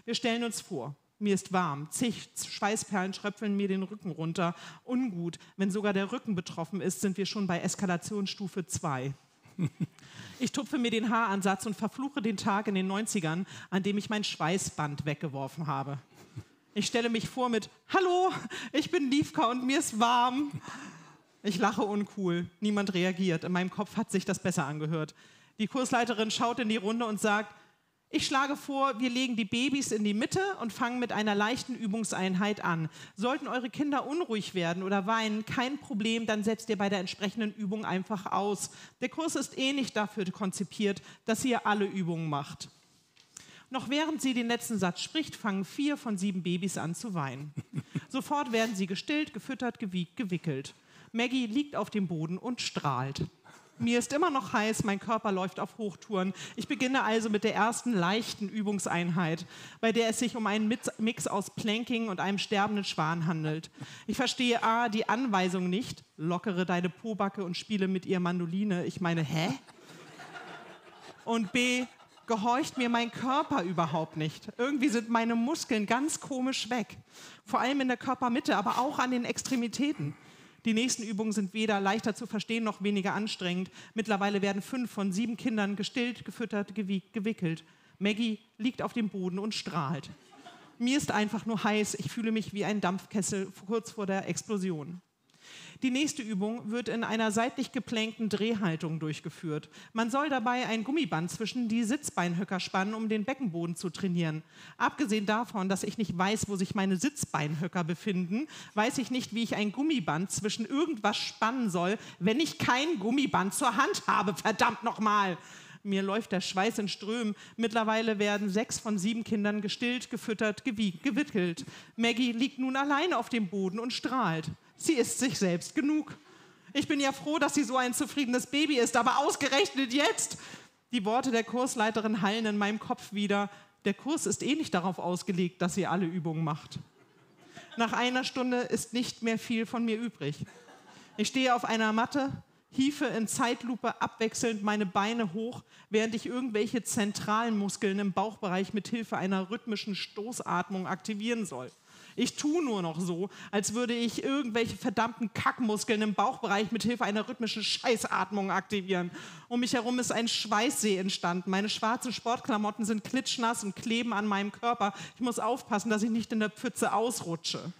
Speaker 2: Wir stellen uns vor. Mir ist warm, zig Schweißperlen schröpfeln mir den Rücken runter. Ungut, wenn sogar der Rücken betroffen ist, sind wir schon bei Eskalationsstufe 2. Ich tupfe mir den Haaransatz und verfluche den Tag in den 90ern, an dem ich mein Schweißband weggeworfen habe. Ich stelle mich vor mit „Hallo, ich bin Liefka und mir ist warm." Ich lache uncool, niemand reagiert. In meinem Kopf hat sich das besser angehört. Die Kursleiterin schaut in die Runde und sagt: Ich schlage vor, wir legen die Babys in die Mitte und fangen mit einer leichten Übungseinheit an. Sollten eure Kinder unruhig werden oder weinen, kein Problem, dann setzt ihr bei der entsprechenden Übung einfach aus. Der Kurs ist eh nicht dafür konzipiert, dass ihr alle Übungen macht. Noch während sie den letzten Satz spricht, fangen 4 von 7 Babys an zu weinen. Sofort werden sie gestillt, gefüttert, gewiegt, gewickelt. Maggie liegt auf dem Boden und strahlt. Mir ist immer noch heiß, mein Körper läuft auf Hochtouren. Ich beginne also mit der ersten leichten Übungseinheit, bei der es sich um einen Mix aus Planking und einem sterbenden Schwan handelt. Ich verstehe A, die Anweisung nicht, lockere deine Pobacke und spiele mit ihr Mandoline. Ich meine, hä? Und B, gehorcht mir mein Körper überhaupt nicht. Irgendwie sind meine Muskeln ganz komisch weg. Vor allem in der Körpermitte, aber auch an den Extremitäten. Die nächsten Übungen sind weder leichter zu verstehen noch weniger anstrengend. Mittlerweile werden 5 von 7 Kindern gestillt, gefüttert, gewiegt, gewickelt. Maggie liegt auf dem Boden und strahlt. Mir ist einfach nur heiß. Ich fühle mich wie ein Dampfkessel kurz vor der Explosion. Die nächste Übung wird in einer seitlich geplänkten Drehhaltung durchgeführt. Man soll dabei ein Gummiband zwischen die Sitzbeinhöcker spannen, um den Beckenboden zu trainieren. Abgesehen davon, dass ich nicht weiß, wo sich meine Sitzbeinhöcker befinden, weiß ich nicht, wie ich ein Gummiband zwischen irgendwas spannen soll, wenn ich kein Gummiband zur Hand habe. Verdammt nochmal! Mir läuft der Schweiß in Strömen. Mittlerweile werden 6 von 7 Kindern gestillt, gefüttert, gewiegt, gewickelt. Maggie liegt nun alleine auf dem Boden und strahlt. Sie ist sich selbst genug. Ich bin ja froh, dass sie so ein zufriedenes Baby ist, aber ausgerechnet jetzt. Die Worte der Kursleiterin hallen in meinem Kopf wieder. Der Kurs ist eh nicht darauf ausgelegt, dass sie alle Übungen macht. Nach einer Stunde ist nicht mehr viel von mir übrig. Ich stehe auf einer Matte, hiefe in Zeitlupe abwechselnd meine Beine hoch, während ich irgendwelche zentralen Muskeln im Bauchbereich mit Hilfe einer rhythmischen Stoßatmung aktivieren soll. Ich tue nur noch so, als würde ich irgendwelche verdammten Kackmuskeln im Bauchbereich mit Hilfe einer rhythmischen Scheißatmung aktivieren. Um mich herum ist ein Schweißsee entstanden. Meine schwarzen Sportklamotten sind klitschnass und kleben an meinem Körper. Ich muss aufpassen, dass ich nicht in der Pfütze ausrutsche.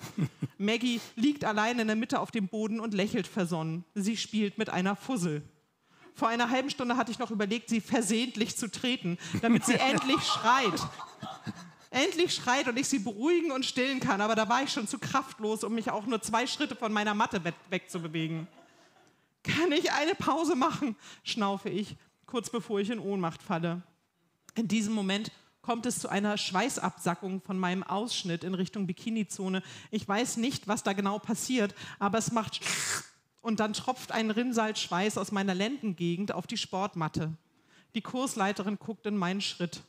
Speaker 2: Maggie liegt allein in der Mitte auf dem Boden und lächelt versonnen. Sie spielt mit einer Fussel. Vor einer halben Stunde hatte ich noch überlegt, sie versehentlich zu treten, damit sie endlich schreit. Endlich schreit und ich sie beruhigen und stillen kann. Aber da war ich schon zu kraftlos, um mich auch nur 2 Schritte von meiner Matte wegzubewegen. Kann ich eine Pause machen? Schnaufe ich, kurz bevor ich in Ohnmacht falle. In diesem Moment kommt es zu einer Schweißabsackung von meinem Ausschnitt in Richtung Bikinizone. Ich weiß nicht, was da genau passiert, aber es macht und dann tropft ein Rinnsal Schweiß aus meiner Lendengegend auf die Sportmatte. Die Kursleiterin guckt in meinen Schritt.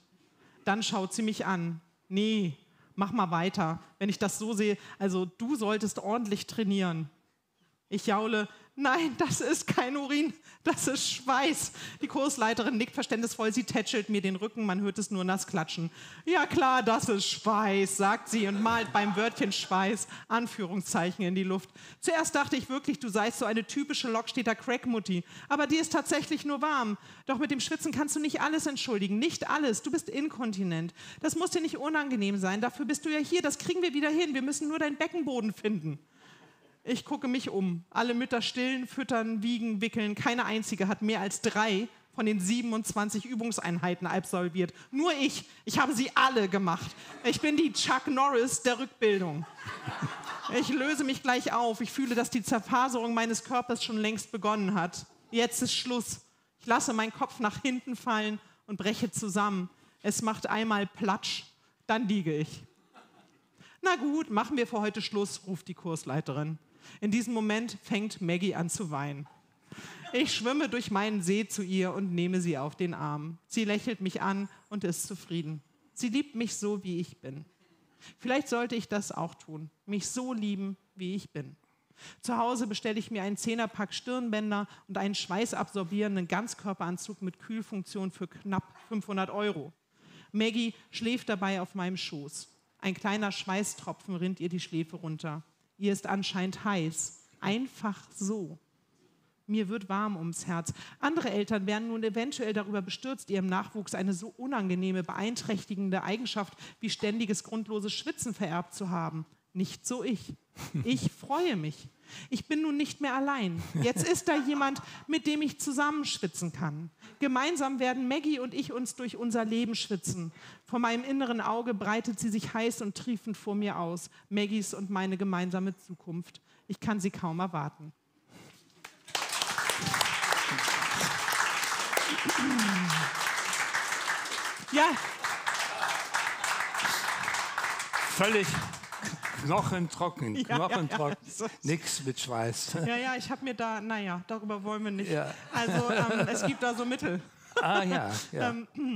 Speaker 2: Dann schaut sie mich an. Nee, mach mal weiter. Wenn ich das so sehe, also du solltest ordentlich trainieren. Ich jaule, nein, das ist kein Urin, das ist Schweiß. Die Kursleiterin nickt verständnisvoll, sie tätschelt mir den Rücken, man hört es nur nass klatschen. Ja klar, das ist Schweiß, sagt sie und malt beim Wörtchen Schweiß Anführungszeichen in die Luft. Zuerst dachte ich wirklich, du seist so eine typische Lockstädter Crackmutti, aber die ist tatsächlich nur warm. Doch mit dem Schwitzen kannst du nicht alles entschuldigen, nicht alles, du bist inkontinent. Das muss dir nicht unangenehm sein, dafür bist du ja hier, das kriegen wir wieder hin, wir müssen nur deinen Beckenboden finden. Ich gucke mich um. Alle Mütter stillen, füttern, wiegen, wickeln. Keine einzige hat mehr als 3 von den 27 Übungseinheiten absolviert. Nur ich. Ich habe sie alle gemacht. Ich bin die Chuck Norris der Rückbildung. Ich löse mich gleich auf. Ich fühle, dass die Zerfaserung meines Körpers schon längst begonnen hat. Jetzt ist Schluss. Ich lasse meinen Kopf nach hinten fallen und breche zusammen. Es macht einmal Platsch. Dann liege ich. Na gut, machen wir für heute Schluss, ruft die Kursleiterin. In diesem Moment fängt Maggie an zu weinen. Ich schwimme durch meinen See zu ihr und nehme sie auf den Arm. Sie lächelt mich an und ist zufrieden. Sie liebt mich so, wie ich bin. Vielleicht sollte ich das auch tun, mich so lieben, wie ich bin. Zu Hause bestelle ich mir einen 10er-Pack Stirnbänder und einen schweißabsorbierenden Ganzkörperanzug mit Kühlfunktion für knapp 500 €. Maggie schläft dabei auf meinem Schoß. Ein kleiner Schweißtropfen rinnt ihr die Schläfe runter. Ihr ist anscheinend heiß. Einfach so. Mir wird warm ums Herz. Andere Eltern wären nun eventuell darüber bestürzt, ihrem Nachwuchs eine so unangenehme, beeinträchtigende Eigenschaft wie ständiges, grundloses Schwitzen vererbt zu haben. Nicht so ich. Ich freue mich. Ich bin nun nicht mehr allein. Jetzt ist da jemand, mit dem ich zusammenschwitzen kann. Gemeinsam werden Maggie und ich uns durch unser Leben schwitzen. Vor meinem inneren Auge breitet sie sich heiß und triefend vor mir aus. Maggies und meine gemeinsame Zukunft. Ich kann sie kaum erwarten. Ja.
Speaker 4: Völlig knochentrocken, knochentrocken.
Speaker 2: Ja.
Speaker 4: Nix mit Schweiß.
Speaker 2: Ja, ich habe mir da, darüber wollen wir nicht.
Speaker 4: Ja.
Speaker 2: Also es gibt da so Mittel.
Speaker 4: Ah ja.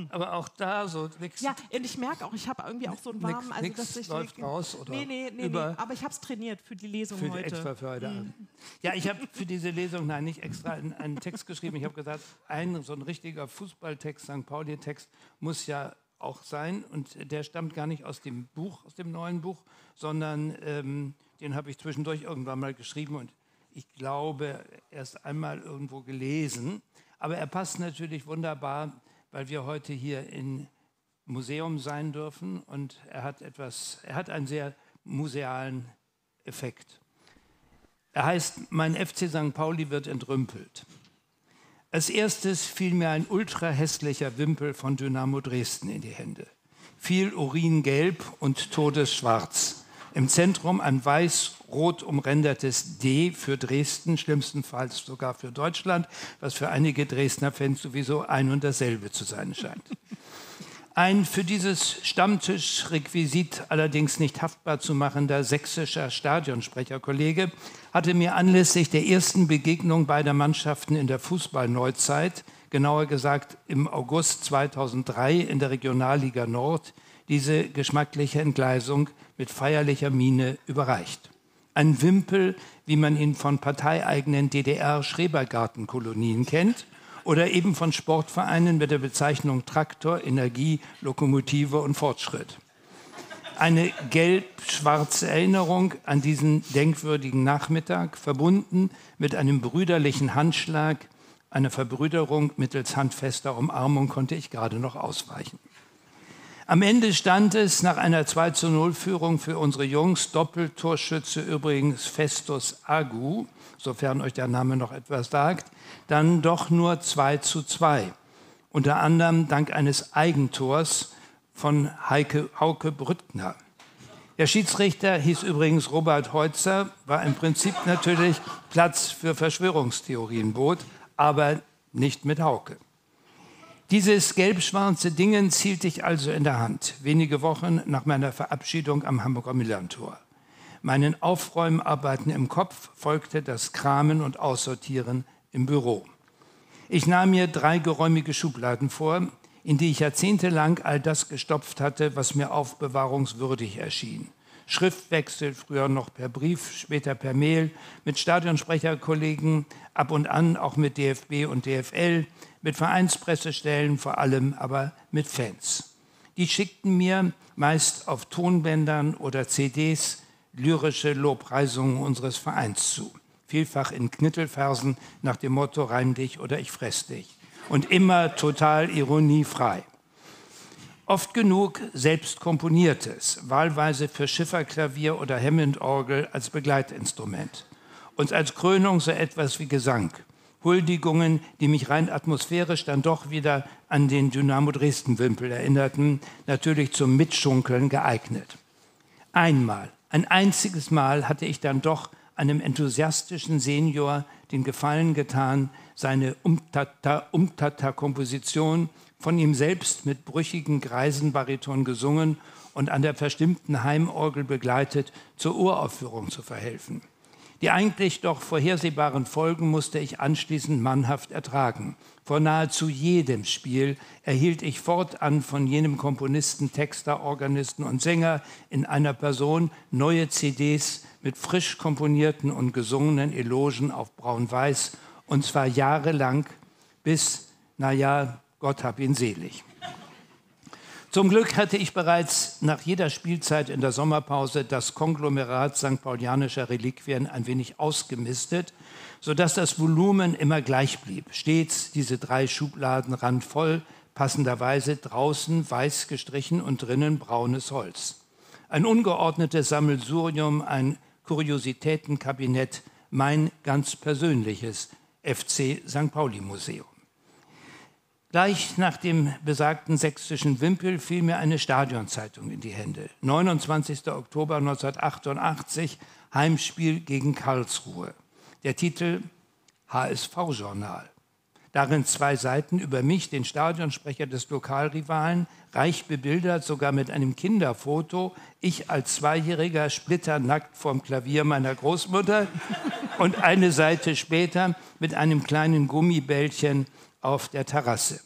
Speaker 4: Aber auch da so nichts.
Speaker 2: Ja, und ich merke auch, ich habe irgendwie auch so einen warmen...
Speaker 4: Nix läuft raus oder
Speaker 2: Nee, aber ich habe es trainiert für die Lesung heute.
Speaker 4: Extra für heute Abend. Ja, ich habe für diese Lesung nicht extra einen Text geschrieben. Ich habe gesagt, so ein richtiger Fußballtext, St. Pauli-Text muss ja auch sein. Und der stammt gar nicht aus dem Buch, aus dem neuen Buch, sondern den habe ich zwischendurch irgendwann mal geschrieben und ich glaube, erst einmal irgendwo gelesen. Aber er passt natürlich wunderbar, weil wir heute hier im Museum sein dürfen und er hat einen sehr musealen Effekt. Er heißt, mein FC St. Pauli wird entrümpelt. Als erstes fiel mir ein ultra hässlicher Wimpel von Dynamo Dresden in die Hände. Viel Uringelb und Todesschwarz. Im Zentrum ein weiß-rot umrändertes D für Dresden, schlimmstenfalls sogar für Deutschland, was für einige Dresdner Fans sowieso ein und dasselbe zu sein scheint. Ein für dieses Stammtischrequisit allerdings nicht haftbar zu machender sächsischer Stadionsprecherkollege hatte mir anlässlich der ersten Begegnung beider Mannschaften in der Fußballneuzeit, genauer gesagt im August 2003 in der Regionalliga Nord, diese geschmackliche Entgleisung mit feierlicher Miene überreicht. Ein Wimpel, wie man ihn von parteieigenen DDR-Schrebergartenkolonien kennt oder eben von Sportvereinen mit der Bezeichnung Traktor, Energie, Lokomotive und Fortschritt. Eine gelb-schwarze Erinnerung an diesen denkwürdigen Nachmittag, verbunden mit einem brüderlichen Handschlag, einer Verbrüderung mittels handfester Umarmung konnte ich gerade noch ausweichen. Am Ende stand es nach einer 2:0-Führung für unsere Jungs, Doppeltorschütze übrigens Festus Agu, sofern euch der Name noch etwas sagt, dann doch nur 2:2. Unter anderem dank eines Eigentors von Hauke Brückner. Der Schiedsrichter hieß übrigens Robert Heutzer, war im Prinzip natürlich Platz für Verschwörungstheorien bot, aber nicht mit Hauke. Dieses gelb-schwarze Dingens hielt ich also in der Hand, wenige Wochen nach meiner Verabschiedung am Hamburger Millerntor. Meinen Aufräumarbeiten im Kopf folgte das Kramen und Aussortieren im Büro. Ich nahm mir 3 geräumige Schubladen vor, in die ich jahrzehntelang all das gestopft hatte, was mir aufbewahrungswürdig erschien. Schriftwechsel, früher noch per Brief, später per Mail, mit Stadionsprecherkollegen, ab und an auch mit DFB und DFL, mit Vereinspressestellen vor allem, aber mit Fans. Die schickten mir meist auf Tonbändern oder CDs lyrische Lobpreisungen unseres Vereins zu. Vielfach in Knittelversen nach dem Motto „Reim dich oder ich fress dich". Und immer total ironiefrei. Oft genug selbst komponiertes, wahlweise für Schifferklavier oder Hammond-Orgel als Begleitinstrument. Und als Krönung so etwas wie Gesang. Huldigungen, die mich rein atmosphärisch dann doch wieder an den Dynamo Dresden-Wimpel erinnerten, natürlich zum Mitschunkeln geeignet. Ein einziges Mal hatte ich dann doch einem enthusiastischen Senior den Gefallen getan, seine Umtata-Komposition von ihm selbst mit brüchigen Greisenbariton gesungen und an der verstimmten Heimorgel begleitet zur Uraufführung zu verhelfen. Die eigentlich doch vorhersehbaren Folgen musste ich anschließend mannhaft ertragen. Vor nahezu jedem Spiel erhielt ich fortan von jenem Komponisten, Texter, Organisten und Sänger in einer Person neue CDs mit frisch komponierten und gesungenen Elogen auf Braun-Weiß, und zwar jahrelang bis, Gott hab ihn selig. Zum Glück hatte ich bereits nach jeder Spielzeit in der Sommerpause das Konglomerat St. Paulianischer Reliquien ein wenig ausgemistet, sodass das Volumen immer gleich blieb. Stets diese 3 Schubladen randvoll, passenderweise draußen weiß gestrichen und drinnen braunes Holz. Ein ungeordnetes Sammelsurium, ein Kuriositätenkabinett, mein ganz persönliches FC St. Pauli Museum. Gleich nach dem besagten sächsischen Wimpel fiel mir eine Stadionzeitung in die Hände. 29. Oktober 1988, Heimspiel gegen Karlsruhe. Der Titel HSV-Journal. Darin 2 Seiten über mich, den Stadionsprecher des Lokalrivalen, reich bebildert, sogar mit einem Kinderfoto. Ich als 2-Jähriger splitternackt vorm Klavier meiner Großmutter und eine Seite später mit einem kleinen Gummibällchen auf der Terrasse.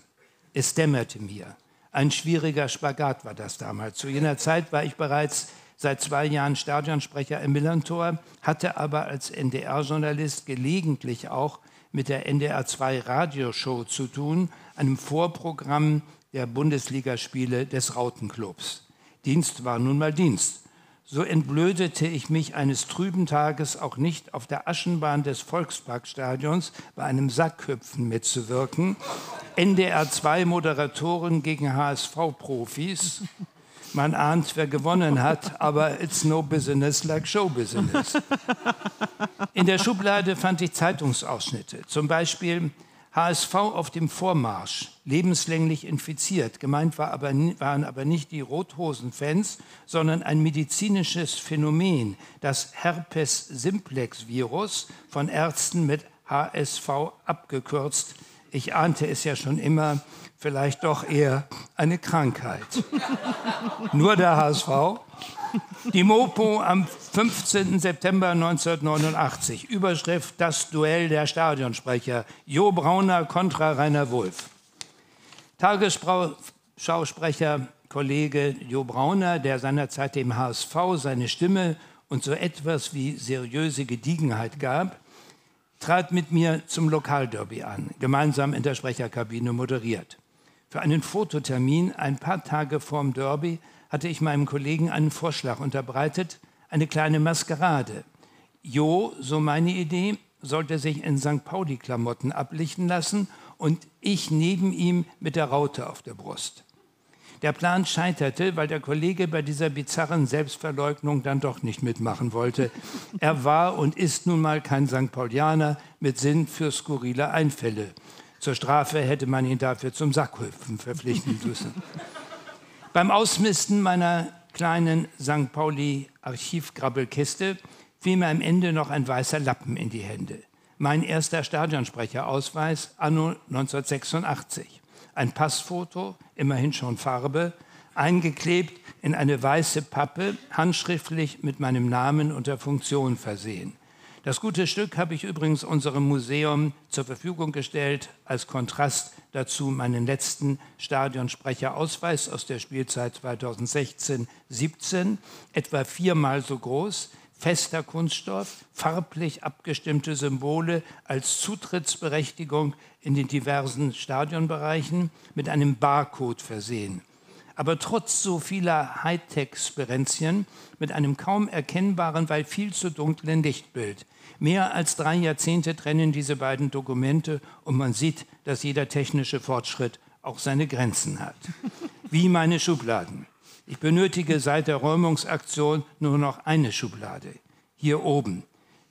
Speaker 4: Es dämmerte mir. Ein schwieriger Spagat war das damals. Zu jener Zeit war ich bereits seit 2 Jahren Stadionsprecher im Millerntor, hatte aber als NDR-Journalist gelegentlich auch mit der NDR 2 Radioshow zu tun, einem Vorprogramm der Bundesligaspiele des Rautenclubs. Dienst war nun mal Dienst. So entblödete ich mich eines trüben Tages auch nicht auf der Aschenbahn des Volksparkstadions bei einem Sackhüpfen mitzuwirken. NDR 2 Moderatoren gegen HSV-Profis. Man ahnt, wer gewonnen hat, aber it's no business like show business. In der Schublade fand ich Zeitungsausschnitte, zum Beispiel HSV auf dem Vormarsch, lebenslänglich infiziert. Gemeint waren aber nicht die Rothosen-Fans, sondern ein medizinisches Phänomen, das Herpes-Simplex-Virus, von Ärzten mit HSV abgekürzt. Ich ahnte es ja schon immer, vielleicht doch eher eine Krankheit. Nur der HSV. Die Mopo am 15. September 1989. Überschrift: Das Duell der Stadionsprecher. Jo Brauner kontra Rainer Wulff. Tagesschausprecher, Kollege Jo Brauner, der seinerzeit dem HSV seine Stimme und so etwas wie seriöse Gediegenheit gab, trat mit mir zum Lokalderby an, gemeinsam in der Sprecherkabine moderiert. Für einen Fototermin ein paar Tage vorm Derby hatte ich meinem Kollegen einen Vorschlag unterbreitet, eine kleine Maskerade. Jo, so meine Idee, sollte sich in St. Pauli-Klamotten ablichten lassen und ich neben ihm mit der Raute auf der Brust. Der Plan scheiterte, weil der Kollege bei dieser bizarren Selbstverleugnung dann doch nicht mitmachen wollte. Er war und ist nun mal kein St. Paulianer mit Sinn für skurrile Einfälle. Zur Strafe hätte man ihn dafür zum Sackhüpfen verpflichten müssen. Beim Ausmisten meiner kleinen St. Pauli-Archivgrabbelkiste fiel mir am Ende noch ein weißer Lappen in die Hände. Mein erster Stadionsprecherausweis anno 1986. Ein Passfoto, immerhin schon Farbe, eingeklebt in eine weiße Pappe, handschriftlich mit meinem Namen und der Funktion versehen. Das gute Stück habe ich übrigens unserem Museum zur Verfügung gestellt, als Kontrast dazu meinen letzten Stadionsprecherausweis aus der Spielzeit 2016/17, etwa 4-mal so groß, fester Kunststoff, farblich abgestimmte Symbole als Zutrittsberechtigung in den diversen Stadionbereichen, mit einem Barcode versehen. Aber trotz so vieler Hightech-Sperenzien mit einem kaum erkennbaren, weil viel zu dunklen Lichtbild. Mehr als 3 Jahrzehnte trennen diese beiden Dokumente und man sieht, dass jeder technische Fortschritt auch seine Grenzen hat. Wie meine Schubladen. Ich benötige seit der Räumungsaktion nur noch eine Schublade, hier oben.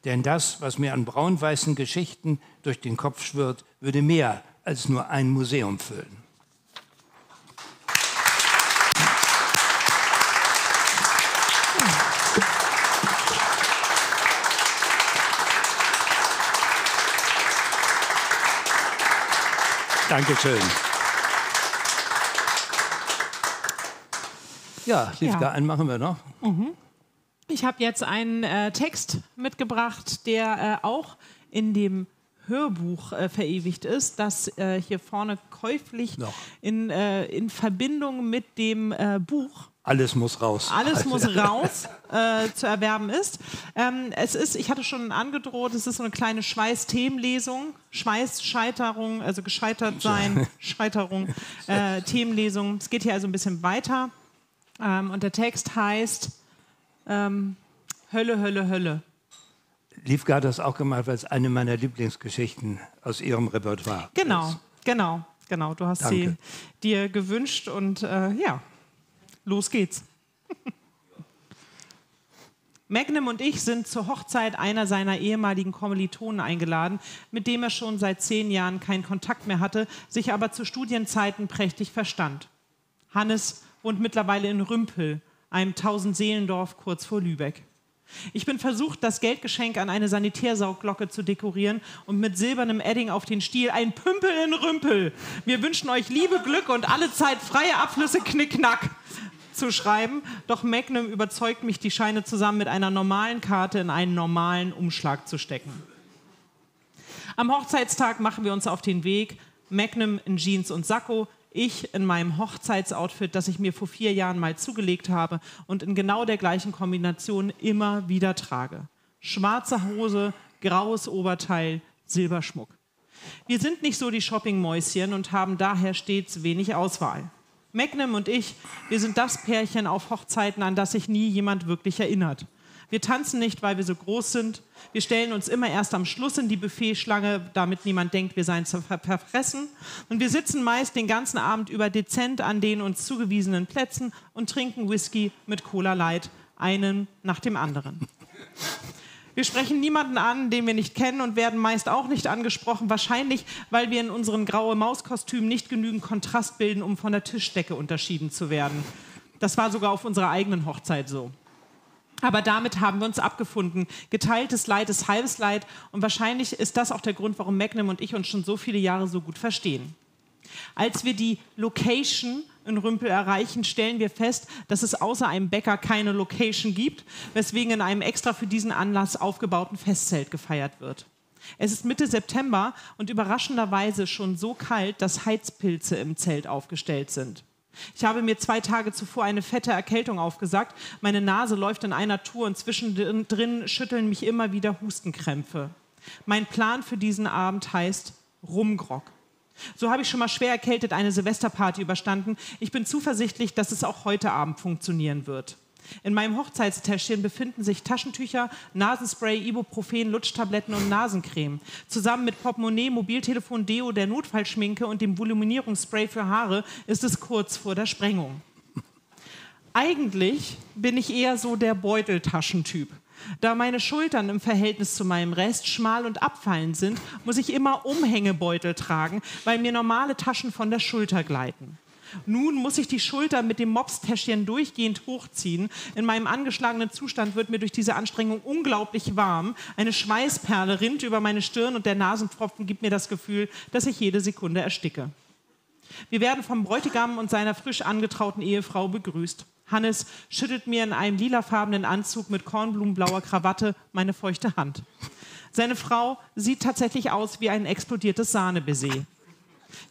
Speaker 4: Denn das, was mir an braun-weißen Geschichten durch den Kopf schwirrt, würde mehr als nur ein Museum füllen. Dankeschön. Ja, Livka, einen machen wir noch.
Speaker 2: Ich habe jetzt einen Text mitgebracht, der auch in dem Hörbuch verewigt ist, das hier vorne käuflich in Verbindung mit dem Buch
Speaker 4: Alles muss raus.
Speaker 2: Alles muss raus zu erwerben ist. Ich hatte schon angedroht, es ist so eine kleine Schweiß-Themenlesung. Schweiß, Scheiterung, also gescheitert sein, Scheiterung, Themenlesung. Es geht hier also ein bisschen weiter. Und der Text heißt Hölle, Hölle, Hölle.
Speaker 4: Livka hat das auch gemacht, weil es eine meiner Lieblingsgeschichten aus ihrem Repertoire ist.
Speaker 2: Genau. Du hast sie dir gewünscht und ja, los geht's. Magnum und ich sind zur Hochzeit einer seiner ehemaligen Kommilitonen eingeladen, mit dem er schon seit 10 Jahren keinen Kontakt mehr hatte, sich aber zu Studienzeiten prächtig verstand. Hannes wohnt mittlerweile in Rümpel, einem 1000-Seelendorf kurz vor Lübeck. Ich bin versucht, das Geldgeschenk an eine Sanitärsaugglocke zu dekorieren und mit silbernem Edding auf den Stiel ein Pümpel in Rümpel. Wir wünschen euch Liebe, Glück und alle Zeit freie Abflüsse, Knickknack zu schreiben. Doch Magnum überzeugt mich, die Scheine zusammen mit einer normalen Karte in einen normalen Umschlag zu stecken. Am Hochzeitstag machen wir uns auf den Weg. Magnum in Jeans und Sakko, ich in meinem Hochzeitsoutfit, das ich mir vor 4 Jahren mal zugelegt habe und in genau der gleichen Kombination immer wieder trage. Schwarze Hose, graues Oberteil, Silberschmuck. Wir sind nicht so die Shoppingmäuschen und haben daher stets wenig Auswahl. Magnum und ich, wir sind das Pärchen auf Hochzeiten, an das sich nie jemand wirklich erinnert. Wir tanzen nicht, weil wir so groß sind. Wir stellen uns immer erst am Schluss in die Buffetschlange, damit niemand denkt, wir seien zu verfressen. Und wir sitzen meist den ganzen Abend über dezent an den uns zugewiesenen Plätzen und trinken Whisky mit Cola Light, einen nach dem anderen. Wir sprechen niemanden an, den wir nicht kennen und werden meist auch nicht angesprochen, wahrscheinlich, weil wir in unseren Graue-Maus-Kostümen nicht genügend Kontrast bilden, um von der Tischdecke unterschieden zu werden. Das war sogar auf unserer eigenen Hochzeit so. Aber damit haben wir uns abgefunden. Geteiltes Leid ist halbes Leid und wahrscheinlich ist das auch der Grund, warum Magnum und ich uns schon so viele Jahre so gut verstehen. Als wir die Location in Rümpel erreichen, stellen wir fest, dass es außer einem Bäcker keine Location gibt, weswegen in einem extra für diesen Anlass aufgebauten Festzelt gefeiert wird. Es ist Mitte September und überraschenderweise schon so kalt, dass Heizpilze im Zelt aufgestellt sind. Ich habe mir 2 Tage zuvor eine fette Erkältung aufgesagt. Meine Nase läuft in einer Tour und zwischendrin schütteln mich immer wieder Hustenkrämpfe. Mein Plan für diesen Abend heißt Rumgrog. So habe ich schon mal schwer erkältet eine Silvesterparty überstanden. Ich bin zuversichtlich, dass es auch heute Abend funktionieren wird. In meinem Hochzeitstäschchen befinden sich Taschentücher, Nasenspray, Ibuprofen, Lutschtabletten und Nasencreme. Zusammen mit Portemonnaie, Mobiltelefon, Deo, der Notfallschminke und dem Voluminierungsspray für Haare ist es kurz vor der Sprengung. Eigentlich bin ich eher so der Beuteltaschentyp. Da meine Schultern im Verhältnis zu meinem Rest schmal und abfallend sind, muss ich immer Umhängebeutel tragen, weil mir normale Taschen von der Schulter gleiten. Nun muss ich die Schulter mit dem Mopstäschchen durchgehend hochziehen. In meinem angeschlagenen Zustand wird mir durch diese Anstrengung unglaublich warm. Eine Schweißperle rinnt über meine Stirn und der Nasentropfen gibt mir das Gefühl, dass ich jede Sekunde ersticke. Wir werden vom Bräutigam und seiner frisch angetrauten Ehefrau begrüßt. Hannes schüttelt mir in einem lilafarbenen Anzug mit kornblumenblauer Krawatte meine feuchte Hand. Seine Frau sieht tatsächlich aus wie ein explodiertes Sahnebaiser.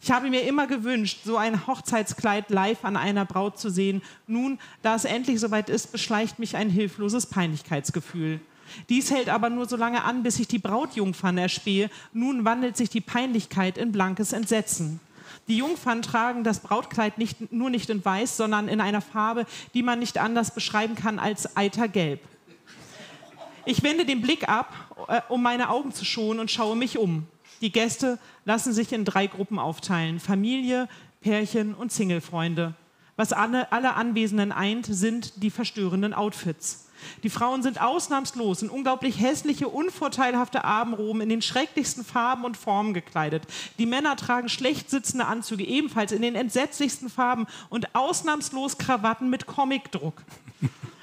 Speaker 2: Ich habe mir immer gewünscht, so ein Hochzeitskleid live an einer Braut zu sehen. Nun, da es endlich soweit ist, beschleicht mich ein hilfloses Peinlichkeitsgefühl. Dies hält aber nur so lange an, bis ich die Brautjungfern erspähe. Nun wandelt sich die Peinlichkeit in blankes Entsetzen. Die Jungfern tragen das Brautkleid nur nicht in weiß, sondern in einer Farbe, die man nicht anders beschreiben kann als Eitergelb. Ich wende den Blick ab, um meine Augen zu schonen, und schaue mich um. Die Gäste lassen sich in 3 Gruppen aufteilen: Familie, Pärchen und Singlefreunde. Was alle Anwesenden eint, sind die verstörenden Outfits. Die Frauen sind ausnahmslos in unglaublich hässliche, unvorteilhafte Abendroben in den schrecklichsten Farben und Formen gekleidet. Die Männer tragen schlecht sitzende Anzüge, ebenfalls in den entsetzlichsten Farben, und ausnahmslos Krawatten mit Comicdruck.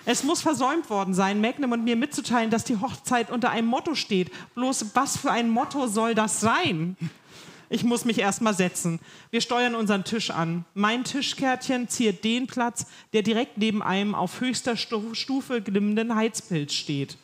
Speaker 2: Es muss versäumt worden sein, Magnum und mir mitzuteilen, dass die Hochzeit unter einem Motto steht. Bloß was für ein Motto soll das sein? Ich muss mich erst mal setzen. Wir steuern unseren Tisch an. Mein Tischkärtchen ziert den Platz, der direkt neben einem auf höchster Stufe glimmenden Heizpilz steht.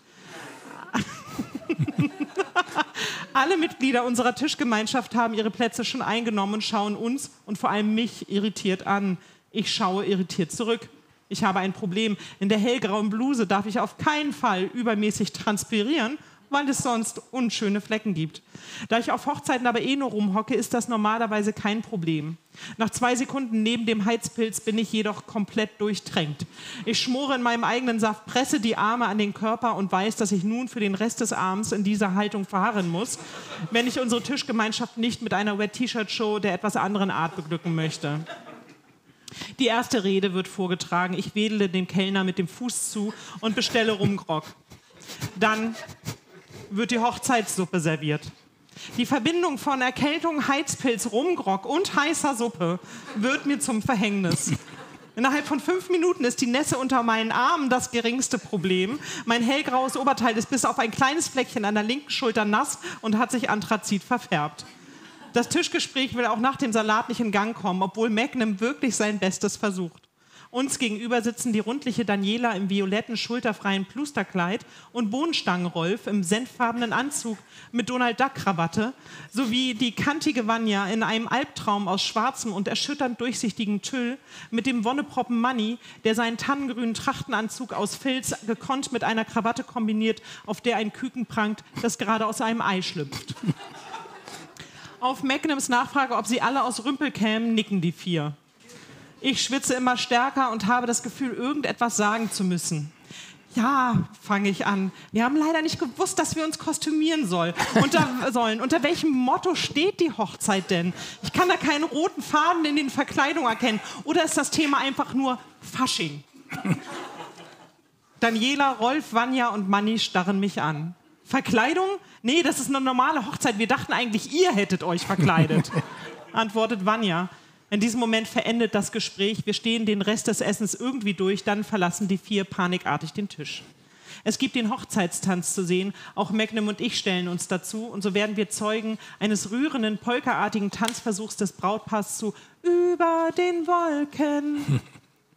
Speaker 2: Alle Mitglieder unserer Tischgemeinschaft haben ihre Plätze schon eingenommen und schauen uns und vor allem mich irritiert an. Ich schaue irritiert zurück. Ich habe ein Problem. In der hellgrauen Bluse darf ich auf keinen Fall übermäßig transpirieren, weil es sonst unschöne Flecken gibt. Da ich auf Hochzeiten aber nur rumhocke, ist das normalerweise kein Problem. Nach 2 Sekunden neben dem Heizpilz bin ich jedoch komplett durchtränkt. Ich schmore in meinem eigenen Saft, presse die Arme an den Körper und weiß, dass ich nun für den Rest des Abends in dieser Haltung verharren muss, wenn ich unsere Tischgemeinschaft nicht mit einer Wet-T-Shirt-Show der etwas anderen Art beglücken möchte. Die erste Rede wird vorgetragen. Ich wedele dem Kellner mit dem Fuß zu und bestelle Rumgrog. Dann wird die Hochzeitssuppe serviert. Die Verbindung von Erkältung, Heizpilz, Rumgrog und heißer Suppe wird mir zum Verhängnis. Innerhalb von 5 Minuten ist die Nässe unter meinen Armen das geringste Problem. Mein hellgraues Oberteil ist bis auf ein kleines Fleckchen an der linken Schulter nass und hat sich Anthrazit verfärbt. Das Tischgespräch will auch nach dem Salat nicht in Gang kommen, obwohl Magnum wirklich sein Bestes versucht. Uns gegenüber sitzen die rundliche Daniela im violetten, schulterfreien Plusterkleid und Bohnenstangen-Rolf im senffarbenen Anzug mit Donald-Duck-Krawatte sowie die kantige Vanja in einem Albtraum aus schwarzem und erschütternd durchsichtigem Tüll mit dem Wonneproppen Manni, der seinen tannengrünen Trachtenanzug aus Filz gekonnt mit einer Krawatte kombiniert, auf der ein Küken prangt, das gerade aus einem Ei schlüpft. Auf Magnums Nachfrage, ob sie alle aus Rümpel kämen, nicken die 4. Ich schwitze immer stärker und habe das Gefühl, irgendetwas sagen zu müssen. Ja, fange ich an. Wir haben leider nicht gewusst, dass wir uns kostümieren sollen. Unter welchem Motto steht die Hochzeit denn? Ich kann da keinen roten Faden in den Verkleidungen erkennen. Oder ist das Thema einfach nur Fasching? Daniela, Rolf, Vanja und Manni starren mich an. Verkleidung? Nee, das ist eine normale Hochzeit. Wir dachten eigentlich, ihr hättet euch verkleidet, antwortet Vanja. In diesem Moment verendet das Gespräch. Wir stehen den Rest des Essens irgendwie durch, dann verlassen die 4 panikartig den Tisch. Es gibt den Hochzeitstanz zu sehen. Auch Magnum und ich stellen uns dazu. Und so werden wir Zeugen eines rührenden, polkaartigen Tanzversuchs des Brautpaars zu Über den Wolken.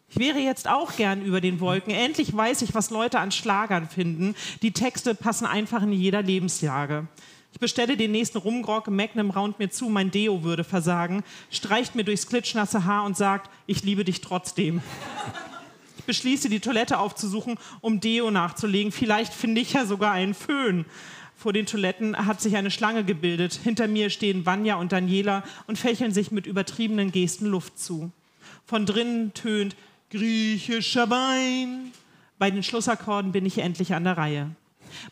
Speaker 2: Ich wäre jetzt auch gern über den Wolken. Endlich weiß ich, was Leute an Schlagern finden. Die Texte passen einfach in jeder Lebenslage. Ich bestelle den nächsten Rumgrog. Magnum raunt mir zu, mein Deo würde versagen, streicht mir durchs klitschnasse Haar und sagt, ich liebe dich trotzdem. Ich beschließe, die Toilette aufzusuchen, um Deo nachzulegen. Vielleicht finde ich ja sogar einen Föhn. Vor den Toiletten hat sich eine Schlange gebildet. Hinter mir stehen Vanja und Daniela und fächeln sich mit übertriebenen Gesten Luft zu. Von drinnen tönt griechischer Wein. Bei den Schlussakkorden bin ich endlich an der Reihe.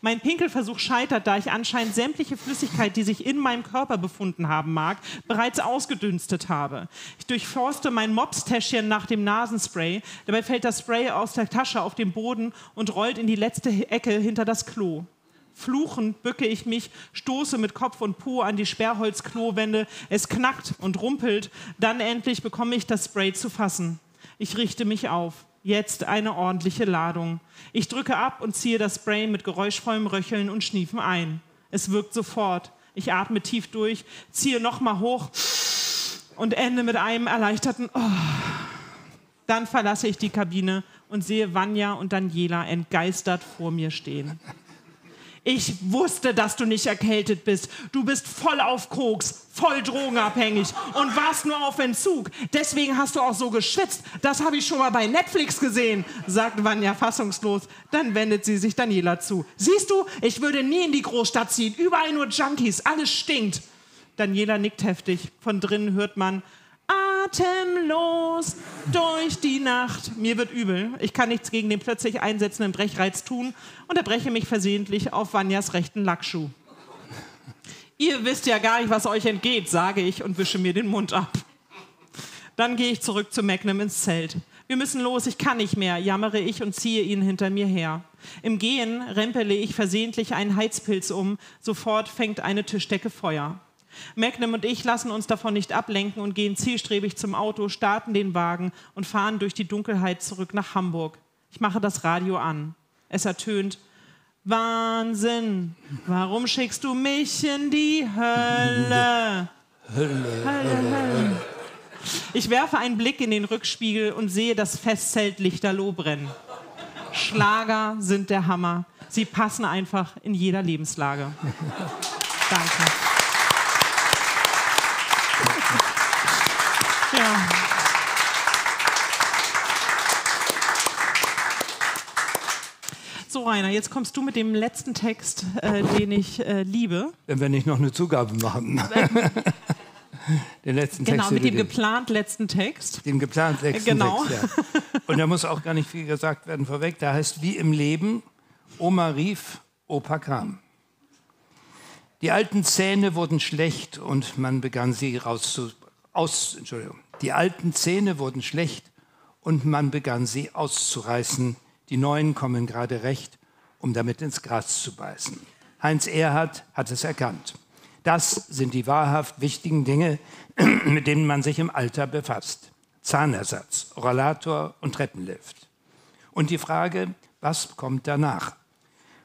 Speaker 2: Mein Pinkelversuch scheitert, da ich anscheinend sämtliche Flüssigkeit, die sich in meinem Körper befunden haben mag, bereits ausgedünstet habe. Ich durchforste mein Mopstäschchen nach dem Nasenspray. Dabei fällt das Spray aus der Tasche auf den Boden und rollt in die letzte Ecke hinter das Klo. Fluchend bücke ich mich, stoße mit Kopf und Po an die Sperrholz-Klowände. Es knackt und rumpelt. Dann endlich bekomme ich das Spray zu fassen. Ich richte mich auf. Jetzt eine ordentliche Ladung. Ich drücke ab und ziehe das Spray mit geräuschvollem Röcheln und Schniefen ein. Es wirkt sofort. Ich atme tief durch, ziehe nochmal hoch und ende mit einem erleichterten Oh. Dann verlasse ich die Kabine und sehe Vanja und Daniela entgeistert vor mir stehen. Ich wusste, dass du nicht erkältet bist. Du bist voll auf Koks, voll drogenabhängig und warst nur auf Entzug. Deswegen hast du auch so geschwitzt. Das habe ich schon mal bei Netflix gesehen, sagt Vanja fassungslos. Dann wendet sie sich Daniela zu. Siehst du, ich würde nie in die Großstadt ziehen. Überall nur Junkies, alles stinkt. Daniela nickt heftig. Von drinnen hört man: Atemlos durch die Nacht. Mir wird übel. Ich kann nichts gegen den plötzlich einsetzenden Brechreiz tun und erbreche mich versehentlich auf Vanjas rechten Lackschuh. Ihr wisst ja gar nicht, was euch entgeht, sage ich und wische mir den Mund ab. Dann gehe ich zurück zu Magnum ins Zelt. Wir müssen los, ich kann nicht mehr, jammere ich und ziehe ihn hinter mir her. Im Gehen rempele ich versehentlich einen Heizpilz um. Sofort fängt eine Tischdecke Feuer. Magnum und ich lassen uns davon nicht ablenken und gehen zielstrebig zum Auto, starten den Wagen und fahren durch die Dunkelheit zurück nach Hamburg. Ich mache das Radio an. Es ertönt: Wahnsinn, warum schickst du mich in die Hölle? Hölle. Ich werfe einen Blick in den Rückspiegel und sehe das Festzelt lichterloh brennen. Schlager sind der Hammer. Sie passen einfach in jeder Lebenslage. Danke. Ja. So, Rainer, jetzt kommst du mit dem letzten Text, den ich liebe.
Speaker 4: Wenn wir nicht noch eine Zugabe machen. Den letzten Text.
Speaker 2: Genau, mit dem geplant letzten Text.
Speaker 4: Dem geplant letzten
Speaker 2: Text,
Speaker 4: ja. Und da muss auch gar nicht viel gesagt werden vorweg. Da heißt: Wie im Leben, Oma rief, Opa kam. Die alten Zähne wurden schlecht und man begann sie Die alten Zähne wurden schlecht und man begann sie auszureißen. Die neuen kommen gerade recht, um damit ins Gras zu beißen. Heinz Erhardt hat es erkannt. Das sind die wahrhaft wichtigen Dinge, mit denen man sich im Alter befasst. Zahnersatz, Rollator und Treppenlift. Und die Frage, was kommt danach?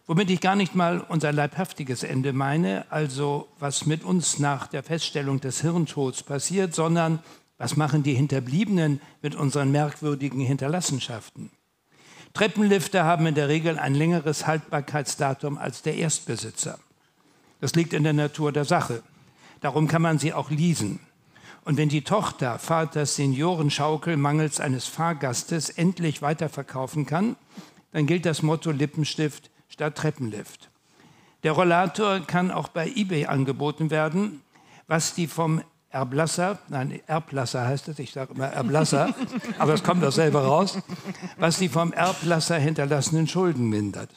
Speaker 4: Womit ich gar nicht mal unser leibhaftiges Ende meine, also was mit uns nach der Feststellung des Hirntods passiert, sondern was machen die Hinterbliebenen mit unseren merkwürdigen Hinterlassenschaften? Treppenlifte haben in der Regel ein längeres Haltbarkeitsdatum als der Erstbesitzer. Das liegt in der Natur der Sache. Darum kann man sie auch leasen. Und wenn die Tochter Vaters Seniorenschaukel mangels eines Fahrgastes endlich weiterverkaufen kann, dann gilt das Motto Lippenstift statt Treppenlift. Der Rollator kann auch bei eBay angeboten werden, was die vom Erblasser heißt es, ich sage immer Erblasser, aber es kommt doch selber raus, was die vom Erblasser hinterlassenen Schulden mindert.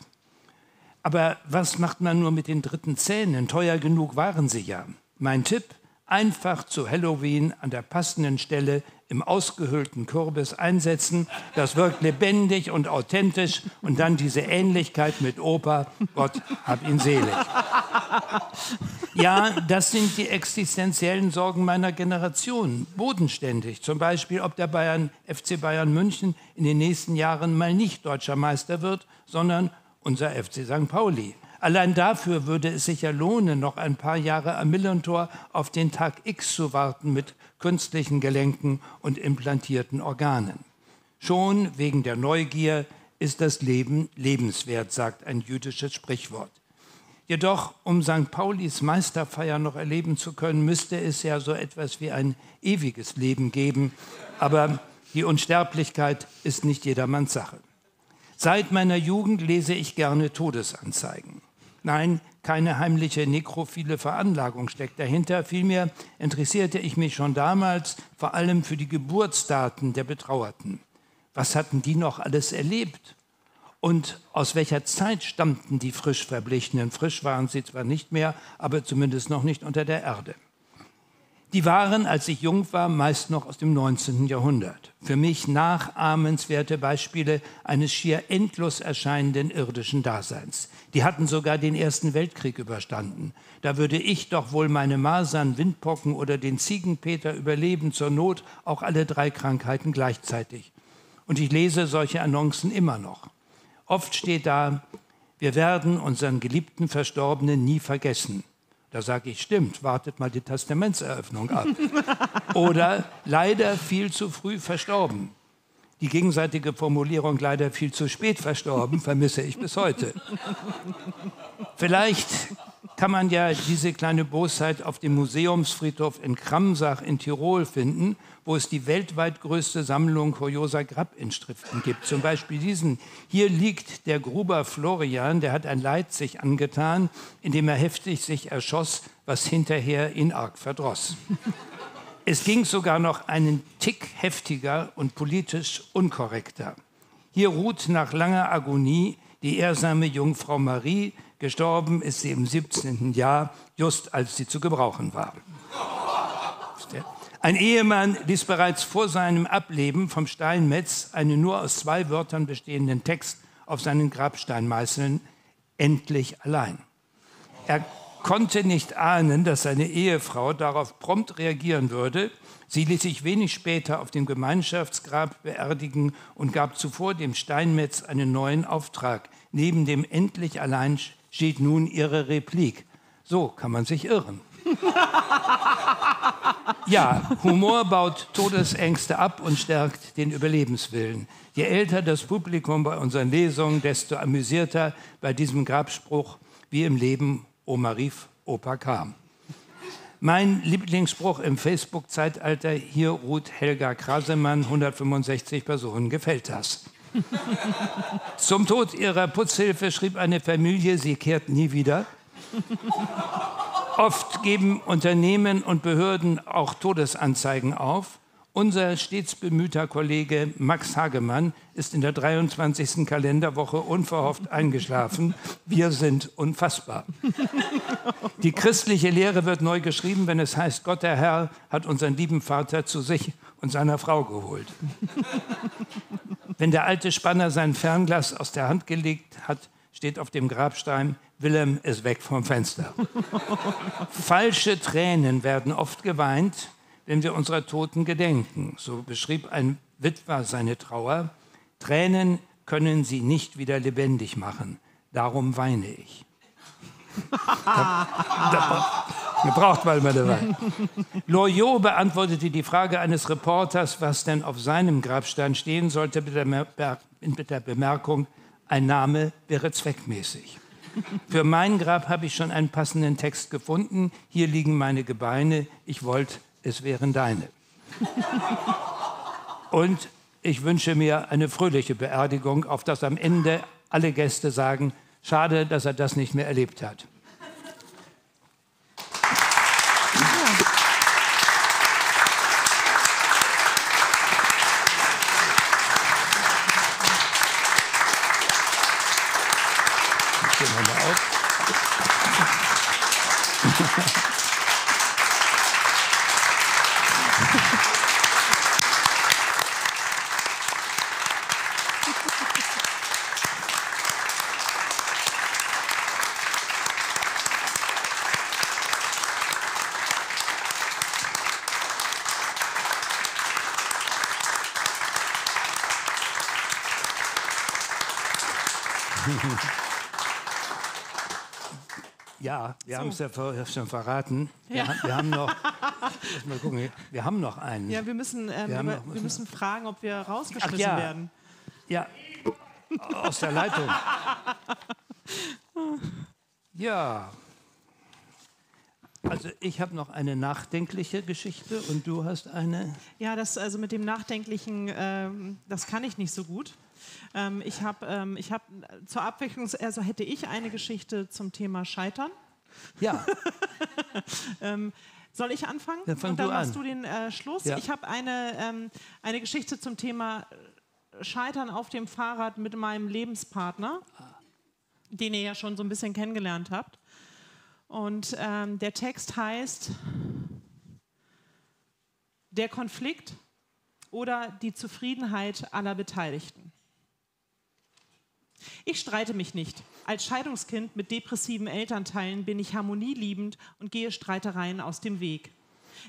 Speaker 4: Aber was macht man nur mit den dritten Zähnen? Teuer genug waren sie ja. Mein Tipp: einfach zu Halloween an der passenden Stelle im ausgehöhlten Kürbis einsetzen. Das wirkt lebendig und authentisch. Und dann diese Ähnlichkeit mit Opa. Gott hab ihn selig. Ja, das sind die existenziellen Sorgen meiner Generation. Bodenständig. Zum Beispiel, ob der FC Bayern München in den nächsten Jahren mal nicht deutscher Meister wird, sondern unser FC St. Pauli. Allein dafür würde es sich ja lohnen, noch ein paar Jahre am Millerntor auf den Tag X zu warten mit künstlichen Gelenken und implantierten Organen. Schon wegen der Neugier ist das Leben lebenswert, sagt ein jüdisches Sprichwort. Jedoch, um St. Paulis Meisterfeier noch erleben zu können, müsste es ja so etwas wie ein ewiges Leben geben. Aber die Unsterblichkeit ist nicht jedermanns Sache. Seit meiner Jugend lese ich gerne Todesanzeigen. Nein, keine heimliche nekrophile Veranlagung steckt dahinter. Vielmehr interessierte ich mich schon damals vor allem für die Geburtsdaten der Betrauerten. Was hatten die noch alles erlebt? Und aus welcher Zeit stammten die frisch Verblichenen? Frisch waren sie zwar nicht mehr, aber zumindest noch nicht unter der Erde. Die waren, als ich jung war, meist noch aus dem 19. Jahrhundert. Für mich nachahmenswerte Beispiele eines schier endlos erscheinenden irdischen Daseins. Die hatten sogar den Ersten Weltkrieg überstanden. Da würde ich doch wohl meine Masern, Windpocken oder den Ziegenpeter überleben, zur Not auch alle 3 Krankheiten gleichzeitig. Und ich lese solche Annoncen immer noch. Oft steht da: Wir werden unseren geliebten Verstorbenen nie vergessen. Da sage ich: Stimmt, wartet mal die Testamentseröffnung ab. Oder leider viel zu früh verstorben. Die gegenseitige Formulierung leider viel zu spät verstorben, vermisse ich bis heute. Vielleicht kann man ja diese kleine Bosheit auf dem Museumsfriedhof in Kramsach in Tirol finden, wo es die weltweit größte Sammlung kurioser Grabinschriften gibt. Zum Beispiel diesen. Hier liegt der Gruber Florian, der hat ein Leid sich angetan, indem er heftig sich erschoss, was hinterher ihn arg verdross. Es ging sogar noch einen Tick heftiger und politisch unkorrekter. Hier ruht nach langer Agonie die ehrsame Jungfrau Marie. Gestorben ist sie im 17. Jahr, just als sie zu gebrauchen war. Ein Ehemann ließ bereits vor seinem Ableben vom Steinmetz einen nur aus 2 Wörtern bestehenden Text auf seinen Grabstein meißeln: endlich allein. Er konnte nicht ahnen, dass seine Ehefrau darauf prompt reagieren würde. Sie ließ sich wenig später auf dem Gemeinschaftsgrab beerdigen und gab zuvor dem Steinmetz einen neuen Auftrag. Neben dem endlich allein steht nun ihre Replik: so kann man sich irren. Ja, Humor baut Todesängste ab und stärkt den Überlebenswillen. Je älter das Publikum bei unseren Lesungen, desto amüsierter bei diesem Grabspruch: wie im Leben, Oma rief, Opa kam. Mein Lieblingsspruch im Facebook-Zeitalter: hier ruht Helga Krasemann, 165 Personen gefällt das. Zum Tod ihrer Putzhilfe schrieb eine Familie, sie kehrt nie wieder. Oft geben Unternehmen und Behörden auch Todesanzeigen auf. Unser stets bemühter Kollege Max Hagemann ist in der 23. Kalenderwoche unverhofft eingeschlafen. Wir sind unfassbar. Die christliche Lehre wird neu geschrieben, wenn es heißt: Gott der Herr hat unseren lieben Vater zu sich und seiner Frau geholt. Wenn der alte Spanner sein Fernglas aus der Hand gelegt hat, steht auf dem Grabstein: Willem ist weg vom Fenster. Falsche Tränen werden oft geweint, wenn wir unserer Toten gedenken. So beschrieb ein Witwer seine Trauer: Tränen können sie nicht wieder lebendig machen, darum weine ich. Da braucht man mal eine Weile. Loriot beantwortete die Frage eines Reporters, was denn auf seinem Grabstein stehen sollte, mit der Bemerkung: ein Name wäre zweckmäßig. Für mein Grab habe ich schon einen passenden Text gefunden. Hier liegen meine Gebeine, ich wollte, es wären deine. Und ich wünsche mir eine fröhliche Beerdigung, auf dass am Ende alle Gäste sagen: schade, dass er das nicht mehr erlebt hat. Ja, wir haben es ja schon verraten.
Speaker 2: Ja.
Speaker 4: Wir haben noch, mal gucken, wir haben noch einen.
Speaker 2: Ja, wir müssen fragen, ob wir rausgeschmissen
Speaker 4: ja.
Speaker 2: werden.
Speaker 4: Ja, aus der Leitung. Ja, also ich habe noch eine nachdenkliche Geschichte und du hast eine...
Speaker 2: Ja, das also mit dem Nachdenklichen, das kann ich nicht so gut. Ich habe zur Abwechslung, also hätte ich eine Geschichte zum Thema Scheitern.
Speaker 4: Ja.
Speaker 2: Soll ich anfangen?
Speaker 4: Dann fang
Speaker 2: und dann
Speaker 4: du an.
Speaker 2: machst du den Schluss.
Speaker 4: Ja.
Speaker 2: Ich habe eine Geschichte zum Thema Scheitern auf dem Fahrrad mit meinem Lebenspartner, den ihr ja schon so ein bisschen kennengelernt habt. Und der Text heißt: Der Konflikt oder die Zufriedenheit aller Beteiligten. Ich streite mich nicht. Als Scheidungskind mit depressiven Elternteilen bin ich harmonieliebend und gehe Streitereien aus dem Weg.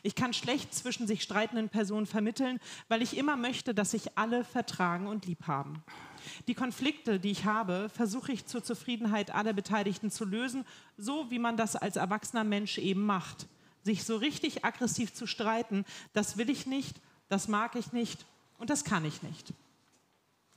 Speaker 2: Ich kann schlecht zwischen sich streitenden Personen vermitteln, weil ich immer möchte, dass sich alle vertragen und lieb haben. Die Konflikte, die ich habe, versuche ich zur Zufriedenheit aller Beteiligten zu lösen, so wie man das als erwachsener Mensch eben macht. Sich so richtig aggressiv zu streiten, das will ich nicht, das mag ich nicht und das kann ich nicht.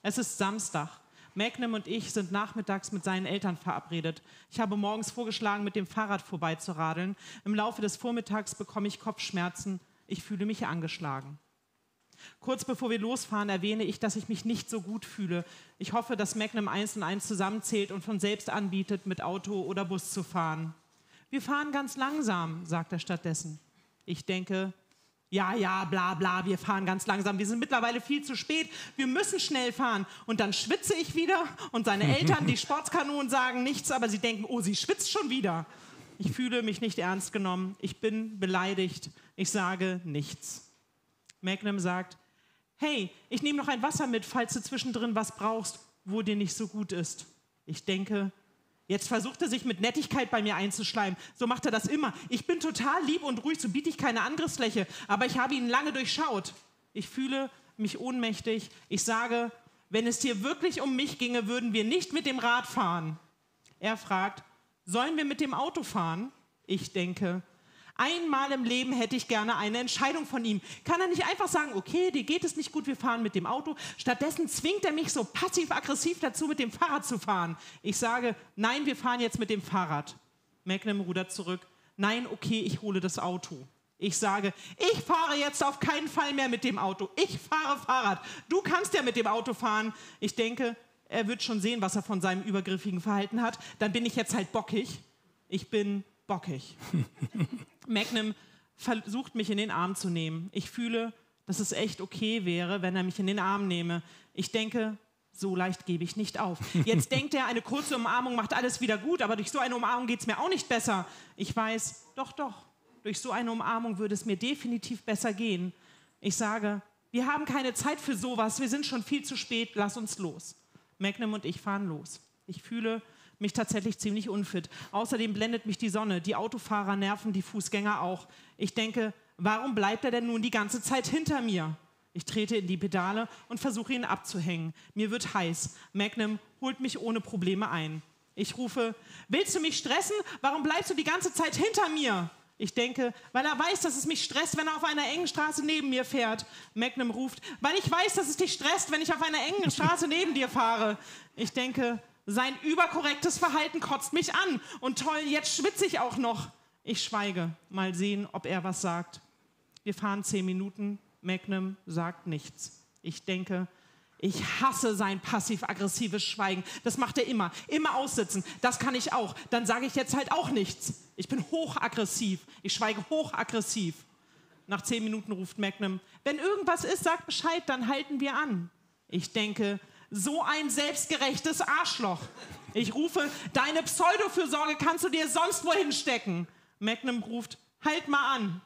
Speaker 2: Es ist Samstag. Magnum und ich sind nachmittags mit seinen Eltern verabredet. Ich habe morgens vorgeschlagen, mit dem Fahrrad vorbeizuradeln. Im Laufe des Vormittags bekomme ich Kopfschmerzen. Ich fühle mich angeschlagen. Kurz bevor wir losfahren, erwähne ich, dass ich mich nicht so gut fühle. Ich hoffe, dass Magnum 1 und 1 zusammenzählt und von selbst anbietet, mit Auto oder Bus zu fahren. Wir fahren ganz langsam, sagt er stattdessen. Ich denke, ja, bla bla, wir fahren ganz langsam. Wir sind mittlerweile viel zu spät, wir müssen schnell fahren. Und dann schwitze ich wieder und seine Eltern, die Sportskanonen, sagen nichts, aber sie denken, oh, sie schwitzt schon wieder. Ich fühle mich nicht ernst genommen, ich bin beleidigt, ich sage nichts. Magnum sagt, hey, ich nehme noch ein Wasser mit, falls du zwischendrin was brauchst, wo dir nicht so gut ist. Ich denke, jetzt versucht er sich mit Nettigkeit bei mir einzuschleimen. So macht er das immer. Ich bin total lieb und ruhig, so biete ich keine Angriffsfläche, aber ich habe ihn lange durchschaut. Ich fühle mich ohnmächtig. Ich sage, wenn es dir wirklich um mich ginge, würden wir nicht mit dem Rad fahren. Er fragt, sollen wir mit dem Auto fahren? Ich denke, einmal im Leben hätte ich gerne eine Entscheidung von ihm. Kann er nicht einfach sagen, okay, dir geht es nicht gut, wir fahren mit dem Auto. Stattdessen zwingt er mich so passiv-aggressiv dazu, mit dem Fahrrad zu fahren. Ich sage, nein, wir fahren jetzt mit dem Fahrrad. Magnum rudert zurück. Nein, okay, ich hole das Auto. Ich sage, ich fahre jetzt auf keinen Fall mehr mit dem Auto. Ich fahre Fahrrad. Du kannst ja mit dem Auto fahren. Ich denke, er wird schon sehen, was er von seinem übergriffigen Verhalten hat. Dann bin ich jetzt halt bockig. Ich bin bockig. Magnum versucht, mich in den Arm zu nehmen. Ich fühle, dass es echt okay wäre, wenn er mich in den Arm nehme. Ich denke, so leicht gebe ich nicht auf. Jetzt denkt er, eine kurze Umarmung macht alles wieder gut, aber durch so eine Umarmung geht es mir auch nicht besser. Ich weiß, doch, durch so eine Umarmung würde es mir definitiv besser gehen. Ich sage, wir haben keine Zeit für sowas, wir sind schon viel zu spät, lass uns los. Magnum und ich fahren los. Ich fühle mich tatsächlich ziemlich unfit. Außerdem blendet mich die Sonne, die Autofahrer nerven die Fußgänger auch. Ich denke, warum bleibt er denn nun die ganze Zeit hinter mir? Ich trete in die Pedale und versuche ihn abzuhängen. Mir wird heiß. Magnum holt mich ohne Probleme ein. Ich rufe, willst du mich stressen? Warum bleibst du die ganze Zeit hinter mir? Ich denke, weil er weiß, dass es mich stresst, wenn er auf einer engen Straße neben mir fährt. Magnum ruft, weil ich weiß, dass es dich stresst, wenn ich auf einer engen Straße neben dir fahre. Ich denke, sein überkorrektes Verhalten kotzt mich an. Und toll, jetzt schwitze ich auch noch. Ich schweige. Mal sehen, ob er was sagt. Wir fahren 10 Minuten. Magnum sagt nichts. Ich denke, ich hasse sein passiv-aggressives Schweigen. Das macht er immer. Immer aussitzen. Das kann ich auch. Dann sage ich jetzt halt auch nichts. Ich bin hochaggressiv. Ich schweige hochaggressiv. Nach 10 Minuten ruft Magnum, wenn irgendwas ist, sag Bescheid, dann halten wir an. Ich denke, so ein selbstgerechtes Arschloch. Ich rufe, deine Pseudofürsorge kannst du dir sonst wohin stecken. Magnum ruft, halt mal an.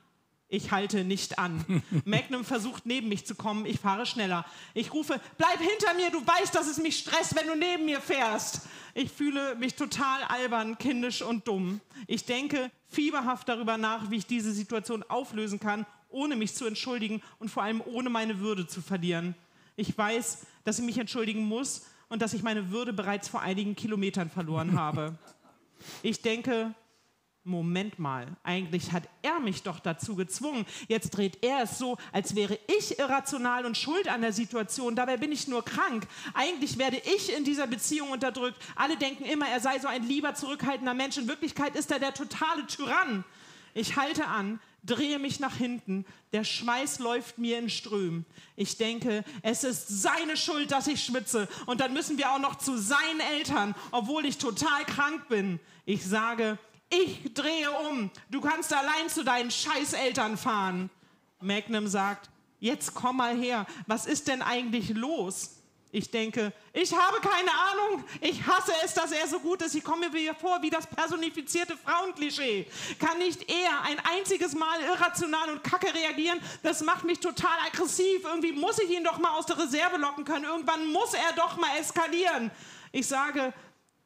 Speaker 2: Ich halte nicht an. Magnum versucht, neben mich zu kommen. Ich fahre schneller. Ich rufe, bleib hinter mir, du weißt, dass es mich stresst, wenn du neben mir fährst. Ich fühle mich total albern, kindisch und dumm. Ich denke fieberhaft darüber nach, wie ich diese Situation auflösen kann, ohne mich zu entschuldigen und vor allem ohne meine Würde zu verlieren. Ich weiß, dass ich mich entschuldigen muss und dass ich meine Würde bereits vor einigen Kilometern verloren habe. Ich denke, Moment mal, eigentlich hat er mich doch dazu gezwungen. Jetzt dreht er es so, als wäre ich irrational und schuld an der Situation. Dabei bin ich nur krank. Eigentlich werde ich in dieser Beziehung unterdrückt. Alle denken immer, er sei so ein lieber, zurückhaltender Mensch. In Wirklichkeit ist er der totale Tyrann. Ich halte an, drehe mich nach hinten. Der Schweiß läuft mir in Strömen. Ich denke, es ist seine Schuld, dass ich schwitze. Und dann müssen wir auch noch zu seinen Eltern, obwohl ich total krank bin. Ich sage, ich drehe um. Du kannst allein zu deinen Scheißeltern fahren. Magnum sagt, jetzt komm mal her. Was ist denn eigentlich los? Ich denke, ich habe keine Ahnung. Ich hasse es, dass er so gut ist. Ich komme mir vor wie das personifizierte Frauenklischee. Kann nicht er ein einziges Mal irrational und kacke reagieren? Das macht mich total aggressiv. Irgendwie muss ich ihn doch mal aus der Reserve locken können. Irgendwann muss er doch mal eskalieren. Ich sage,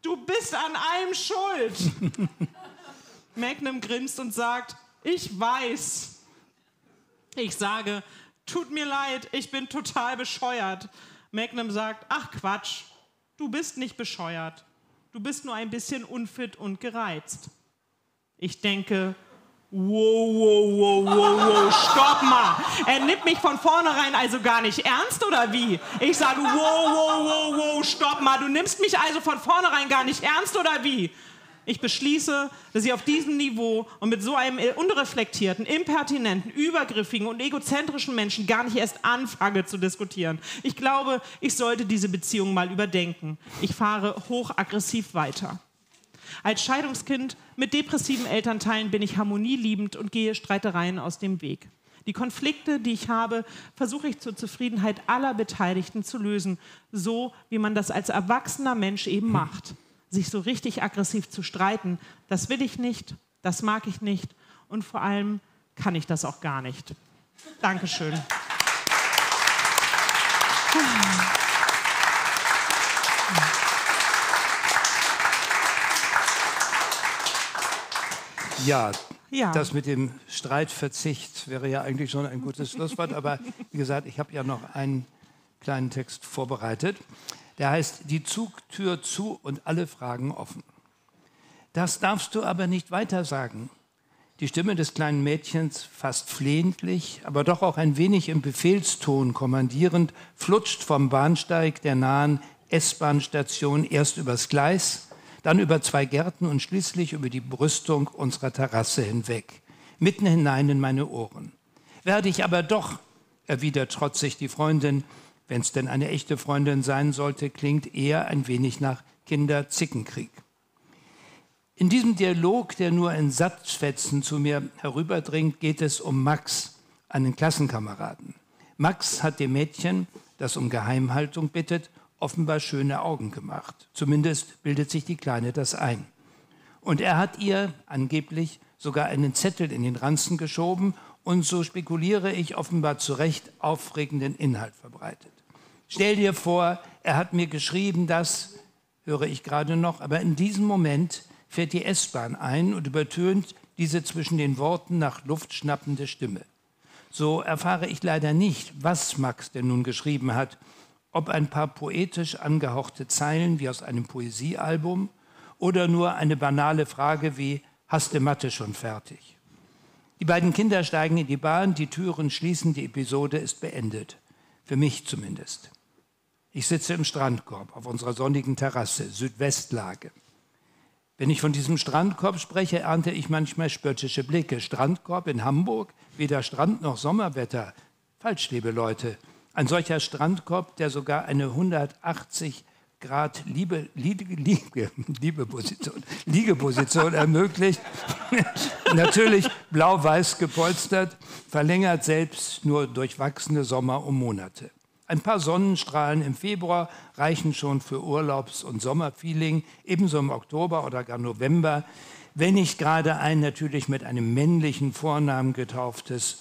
Speaker 2: du bist an allem schuld. Magnum grinst und sagt, ich weiß. Ich sage, tut mir leid, ich bin total bescheuert. Magnum sagt, ach Quatsch, du bist nicht bescheuert. Du bist nur ein bisschen unfit und gereizt. Ich denke, Wow, stopp mal. Er nimmt mich von vornherein also gar nicht ernst, oder wie? Ich sage, wow, stopp mal. Du nimmst mich also von vornherein gar nicht ernst, oder wie? Ich beschließe, dass ich auf diesem Niveau und mit so einem unreflektierten, impertinenten, übergriffigen und egozentrischen Menschen gar nicht erst anfange zu diskutieren. Ich glaube, ich sollte diese Beziehung mal überdenken. Ich fahre hochaggressiv weiter. Als Scheidungskind mit depressiven Elternteilen bin ich harmonieliebend und gehe Streitereien aus dem Weg. Die Konflikte, die ich habe, versuche ich zur Zufriedenheit aller Beteiligten zu lösen, so wie man das als erwachsener Mensch eben macht. Sich so richtig aggressiv zu streiten, das will ich nicht, das mag ich nicht und vor allem kann ich das auch gar nicht. Dankeschön.
Speaker 4: Ja, das mit dem Streitverzicht wäre ja eigentlich schon ein gutes Schlusswort, aber wie gesagt, ich habe ja noch einen kleinen Text vorbereitet. Der heißt, die Zugtür zu und alle Fragen offen. Das darfst du aber nicht weiter sagen. Die Stimme des kleinen Mädchens, fast flehentlich, aber doch auch ein wenig im Befehlston kommandierend, flutscht vom Bahnsteig der nahen S-Bahn-Station erst übers Gleis, dann über 2 Gärten und schließlich über die Brüstung unserer Terrasse hinweg, mitten hinein in meine Ohren. Werde ich aber doch, erwidert trotzig die Freundin, wenn es denn eine echte Freundin sein sollte, klingt eher ein wenig nach Kinder-Zickenkrieg. In diesem Dialog, der nur in Satzfetzen zu mir herüberdringt, geht es um Max, einen Klassenkameraden. Max hat dem Mädchen, das um Geheimhaltung bittet, offenbar schöne Augen gemacht. Zumindest bildet sich die Kleine das ein. Und er hat ihr angeblich sogar einen Zettel in den Ranzen geschoben und, so spekuliere ich, offenbar zu Recht aufregenden Inhalt verbreitet. Stell dir vor, er hat mir geschrieben, dass, höre ich gerade noch, aber in diesem Moment fährt die S-Bahn ein und übertönt diese zwischen den Worten nach Luft schnappende Stimme. So erfahre ich leider nicht, was Max denn nun geschrieben hat, ob ein paar poetisch angehauchte Zeilen wie aus einem Poesiealbum oder nur eine banale Frage wie, hast du Mathe schon fertig? Die beiden Kinder steigen in die Bahn, die Türen schließen, die Episode ist beendet. Für mich zumindest. Ich sitze im Strandkorb auf unserer sonnigen Terrasse, Südwestlage. Wenn ich von diesem Strandkorb spreche, ernte ich manchmal spöttische Blicke. Strandkorb in Hamburg? Weder Strand noch Sommerwetter. Falsch, liebe Leute. Ein solcher Strandkorb, der sogar eine 180 Grad Liegeposition ermöglicht, natürlich blau-weiß gepolstert, verlängert selbst nur durchwachsene Sommer um Monate. Ein paar Sonnenstrahlen im Februar reichen schon für Urlaubs- und Sommerfeeling, ebenso im Oktober oder gar November, wenn nicht gerade ein natürlich mit einem männlichen Vornamen getauftes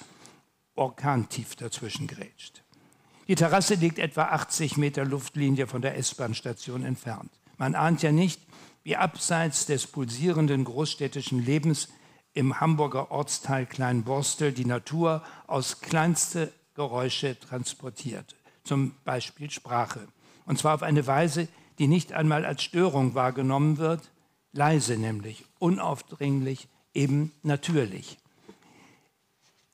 Speaker 4: Orkantief dazwischen grätscht. Die Terrasse liegt etwa 80 Meter Luftlinie von der S-Bahn-Station entfernt. Man ahnt ja nicht, wie abseits des pulsierenden großstädtischen Lebens im Hamburger Ortsteil Kleinborstel die Natur aus kleinste Geräusche transportiert. Zum Beispiel Sprache. Und zwar auf eine Weise, die nicht einmal als Störung wahrgenommen wird, leise nämlich, unaufdringlich, eben natürlich.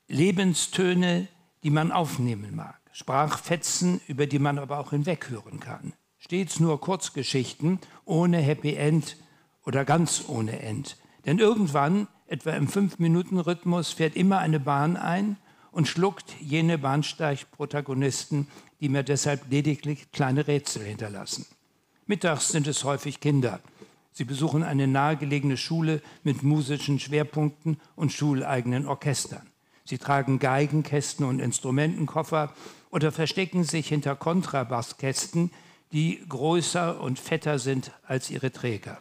Speaker 4: Lebenstöne, die man aufnehmen mag. Sprachfetzen, über die man aber auch hinweghören kann. Stets nur Kurzgeschichten, ohne Happy End oder ganz ohne End. Denn irgendwann, etwa im 5-Minuten-Rhythmus, fährt immer eine Bahn ein und schluckt jene Bahnsteigprotagonisten, die mir deshalb lediglich kleine Rätsel hinterlassen. Mittags sind es häufig Kinder. Sie besuchen eine nahegelegene Schule mit musischen Schwerpunkten und schuleigenen Orchestern. Sie tragen Geigenkästen und Instrumentenkoffer oder verstecken sich hinter Kontrabasskästen, die größer und fetter sind als ihre Träger.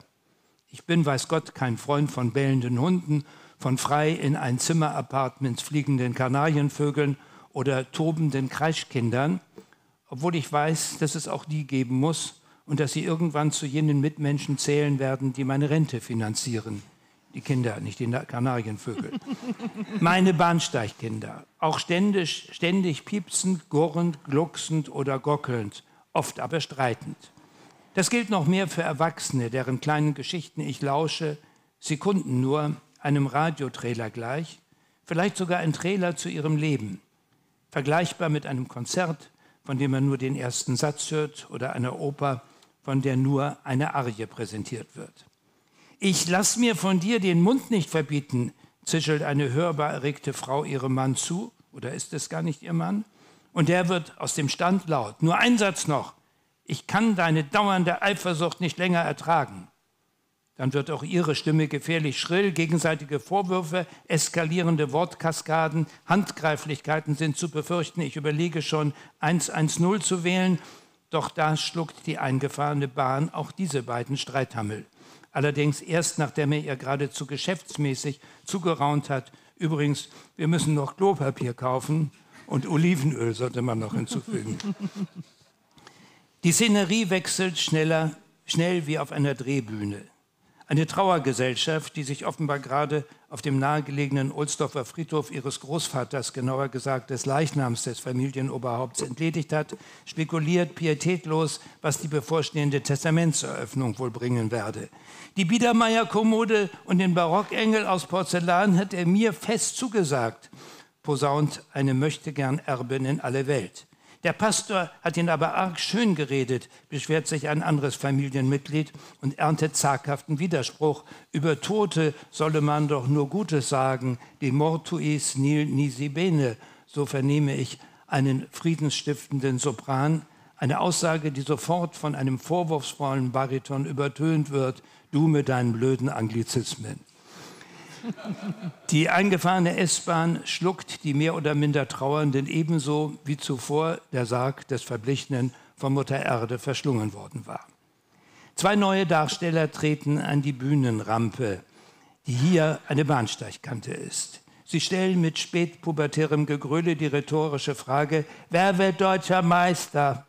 Speaker 4: Ich bin, weiß Gott, kein Freund von bellenden Hunden, von frei in Einzimmer-Apartments fliegenden Kanarienvögeln oder tobenden Kreischkindern, obwohl ich weiß, dass es auch die geben muss und dass sie irgendwann zu jenen Mitmenschen zählen werden, die meine Rente finanzieren. Die Kinder, nicht die Kanarienvögel. Meine Bahnsteigkinder, auch ständig piepsend, gurrend, glucksend oder gockelnd, oft aber streitend. Das gilt noch mehr für Erwachsene, deren kleinen Geschichten ich lausche, Sekunden nur, einem Radiotrailer gleich, vielleicht sogar ein Trailer zu ihrem Leben, vergleichbar mit einem Konzert, von dem man nur den ersten Satz hört, oder einer Oper, von der nur eine Arie präsentiert wird. »Ich lass mir von dir den Mund nicht verbieten«, zischelt eine hörbar erregte Frau ihrem Mann zu, oder ist es gar nicht ihr Mann? Und der wird aus dem Stand laut. »Nur ein Satz noch. Ich kann deine dauernde Eifersucht nicht länger ertragen.« Dann wird auch ihre Stimme gefährlich schrill, gegenseitige Vorwürfe, eskalierende Wortkaskaden, Handgreiflichkeiten sind zu befürchten. Ich überlege schon, 110 zu wählen, doch da schluckt die eingefahrene Bahn auch diese beiden Streithammel. Allerdings erst, nachdem er ihr geradezu geschäftsmäßig zugeraunt hat. Übrigens, wir müssen noch Klopapier kaufen und Olivenöl sollte man noch hinzufügen. Die Szenerie wechselt schnell wie auf einer Drehbühne. Eine Trauergesellschaft, die sich offenbar gerade auf dem nahegelegenen Ohlsdorfer Friedhof ihres Großvaters, genauer gesagt des Leichnams des Familienoberhaupts, entledigt hat, spekuliert pietätlos, was die bevorstehende Testamentseröffnung wohl bringen werde. Die Biedermeier-Kommode und den Barockengel aus Porzellan hat er mir fest zugesagt, posaunt eine Möchtegern-Erbin in alle Welt. Der Pastor hat ihn aber arg schön geredet, beschwert sich ein anderes Familienmitglied und erntet zaghaften Widerspruch. Über Tote solle man doch nur Gutes sagen, de mortuis nil nisi bene, so vernehme ich einen friedensstiftenden Sopran, eine Aussage, die sofort von einem vorwurfsvollen Bariton übertönt wird, du mit deinen blöden Anglizismen. Die eingefahrene S-Bahn schluckt die mehr oder minder Trauernden ebenso wie zuvor der Sarg des Verblichenen von Mutter Erde verschlungen worden war. 2 neue Darsteller treten an die Bühnenrampe, die hier eine Bahnsteigkante ist. Sie stellen mit spätpubertärem Gegröle die rhetorische Frage, wer wird deutscher Meister?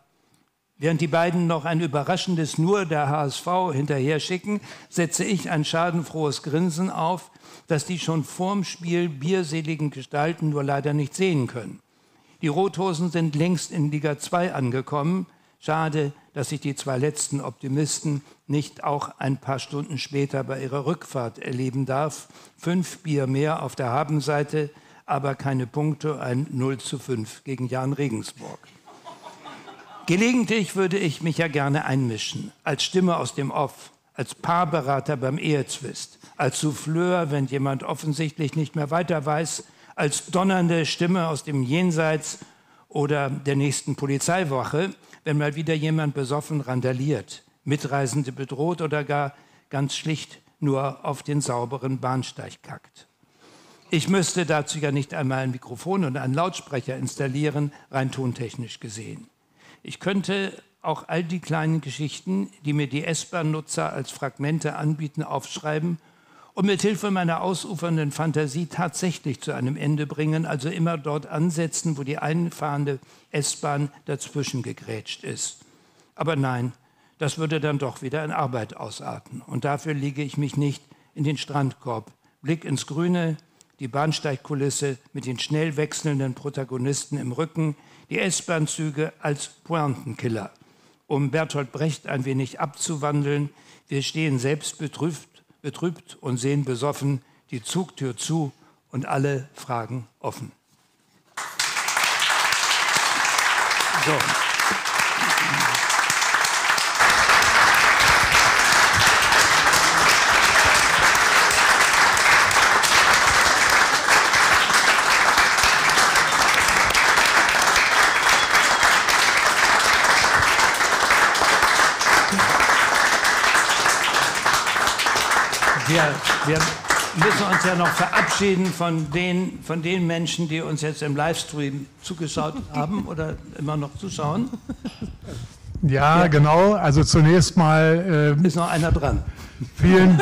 Speaker 4: Während die beiden noch ein überraschendes Nur der HSV hinterher schicken, setze ich ein schadenfrohes Grinsen auf, das die schon vorm Spiel bierseligen Gestalten nur leider nicht sehen können. Die Rothosen sind längst in Liga 2 angekommen. Schade, dass sich die 2 letzten Optimisten nicht auch ein paar Stunden später bei ihrer Rückfahrt erleben darf. 5 Bier mehr auf der Habenseite, aber keine Punkte, ein 0:5 gegen Jahn Regensburg. Gelegentlich würde ich mich ja gerne einmischen, als Stimme aus dem Off, als Paarberater beim Ehezwist, als Souffleur, wenn jemand offensichtlich nicht mehr weiter weiß, als donnernde Stimme aus dem Jenseits oder der nächsten Polizeiwache, wenn mal wieder jemand besoffen randaliert, Mitreisende bedroht oder gar ganz schlicht nur auf den sauberen Bahnsteig kackt. Ich müsste dazu ja nicht einmal ein Mikrofon und einen Lautsprecher installieren, rein tontechnisch gesehen. Ich könnte auch all die kleinen Geschichten, die mir die S-Bahn-Nutzer als Fragmente anbieten, aufschreiben und mit Hilfe meiner ausufernden Fantasie tatsächlich zu einem Ende bringen, also immer dort ansetzen, wo die einfahrende S-Bahn dazwischen gegrätscht ist. Aber nein, das würde dann doch wieder in Arbeit ausarten. Und dafür lege ich mich nicht in den Strandkorb. Blick ins Grüne, die Bahnsteigkulisse mit den schnell wechselnden Protagonisten im Rücken, die S-Bahn-Züge als Pointenkiller. Um Bertolt Brecht ein wenig abzuwandeln, wir stehen selbst betrübt und sehen besoffen die Zugtür zu und alle Fragen offen. So. Wir müssen uns ja noch verabschieden von den Menschen, die uns jetzt im Livestream zugeschaut haben oder immer noch zuschauen.
Speaker 1: Ja, genau. Also zunächst mal
Speaker 4: ist noch einer dran.
Speaker 1: Vielen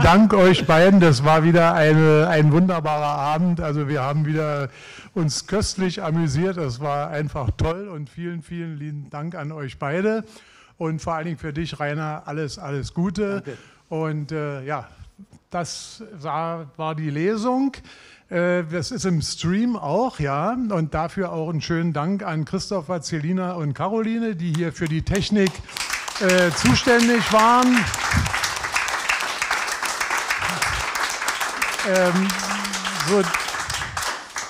Speaker 1: Dank euch beiden. Das war wieder ein wunderbarer Abend. Also wir haben wieder uns köstlich amüsiert. Das war einfach toll und vielen lieben Dank an euch beide. Und vor allen Dingen für dich, Rainer, alles Gute.
Speaker 4: Danke.
Speaker 1: Und ja, das war die Lesung. Das ist im Stream auch, ja. Und dafür auch einen schönen Dank an Christopher, Celina und Caroline, die hier für die Technik zuständig waren. So,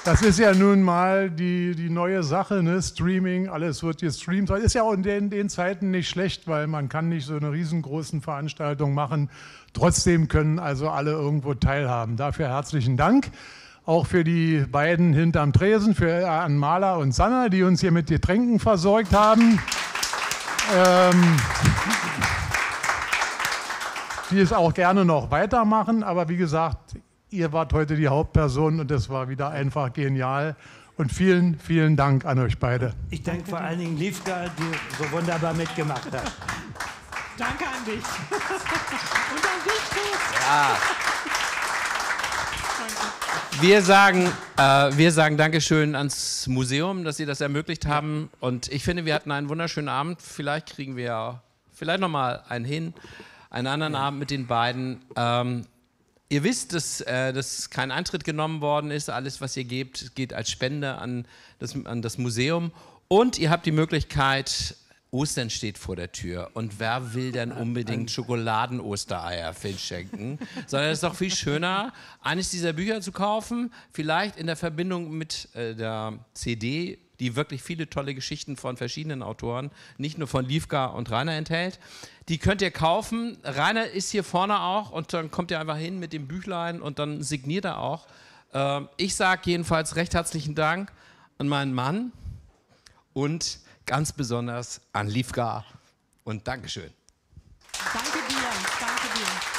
Speaker 1: das ist ja nun mal die neue Sache, ne? Streaming, alles wird gestreamt. Das ist ja auch in den Zeiten nicht schlecht, weil man kann nicht so eine riesengroßen Veranstaltung machen. Trotzdem können also alle irgendwo teilhaben. Dafür herzlichen Dank. Auch für die beiden hinterm Tresen, an Maler und Sanna, die uns hier mit Getränken versorgt haben. Die es auch gerne noch weitermachen, aber wie gesagt, ihr wart heute die Hauptperson und das war wieder einfach genial. Und vielen, vielen Dank an euch beide.
Speaker 4: Ich danke vor allen Dingen Livka, die so wunderbar mitgemacht hat.
Speaker 2: Danke an dich. Und an dich, Chris.
Speaker 3: Ja. Wir sagen Dankeschön ans Museum, dass Sie das ermöglicht haben. Und ich finde, wir hatten einen wunderschönen Abend. Vielleicht kriegen wir noch mal einen anderen Abend mit den beiden. Ihr wisst, dass kein Eintritt genommen worden ist. Alles, was ihr gebt, geht als Spende an das Museum. Und ihr habt die Möglichkeit, Ostern steht vor der Tür. Und wer will denn unbedingt Schokoladen-Ostereier schenken? Sondern es ist doch viel schöner, eines dieser Bücher zu kaufen, vielleicht in der Verbindung mit der CD, die wirklich viele tolle Geschichten von verschiedenen Autoren, nicht nur von Livka und Rainer enthält. Die könnt ihr kaufen. Rainer ist hier vorne auch und dann kommt ihr einfach hin mit dem Büchlein und dann signiert er auch. Ich sage jedenfalls recht herzlichen Dank an meinen Mann und ganz besonders an Livka und Dankeschön.
Speaker 2: Danke dir, danke dir.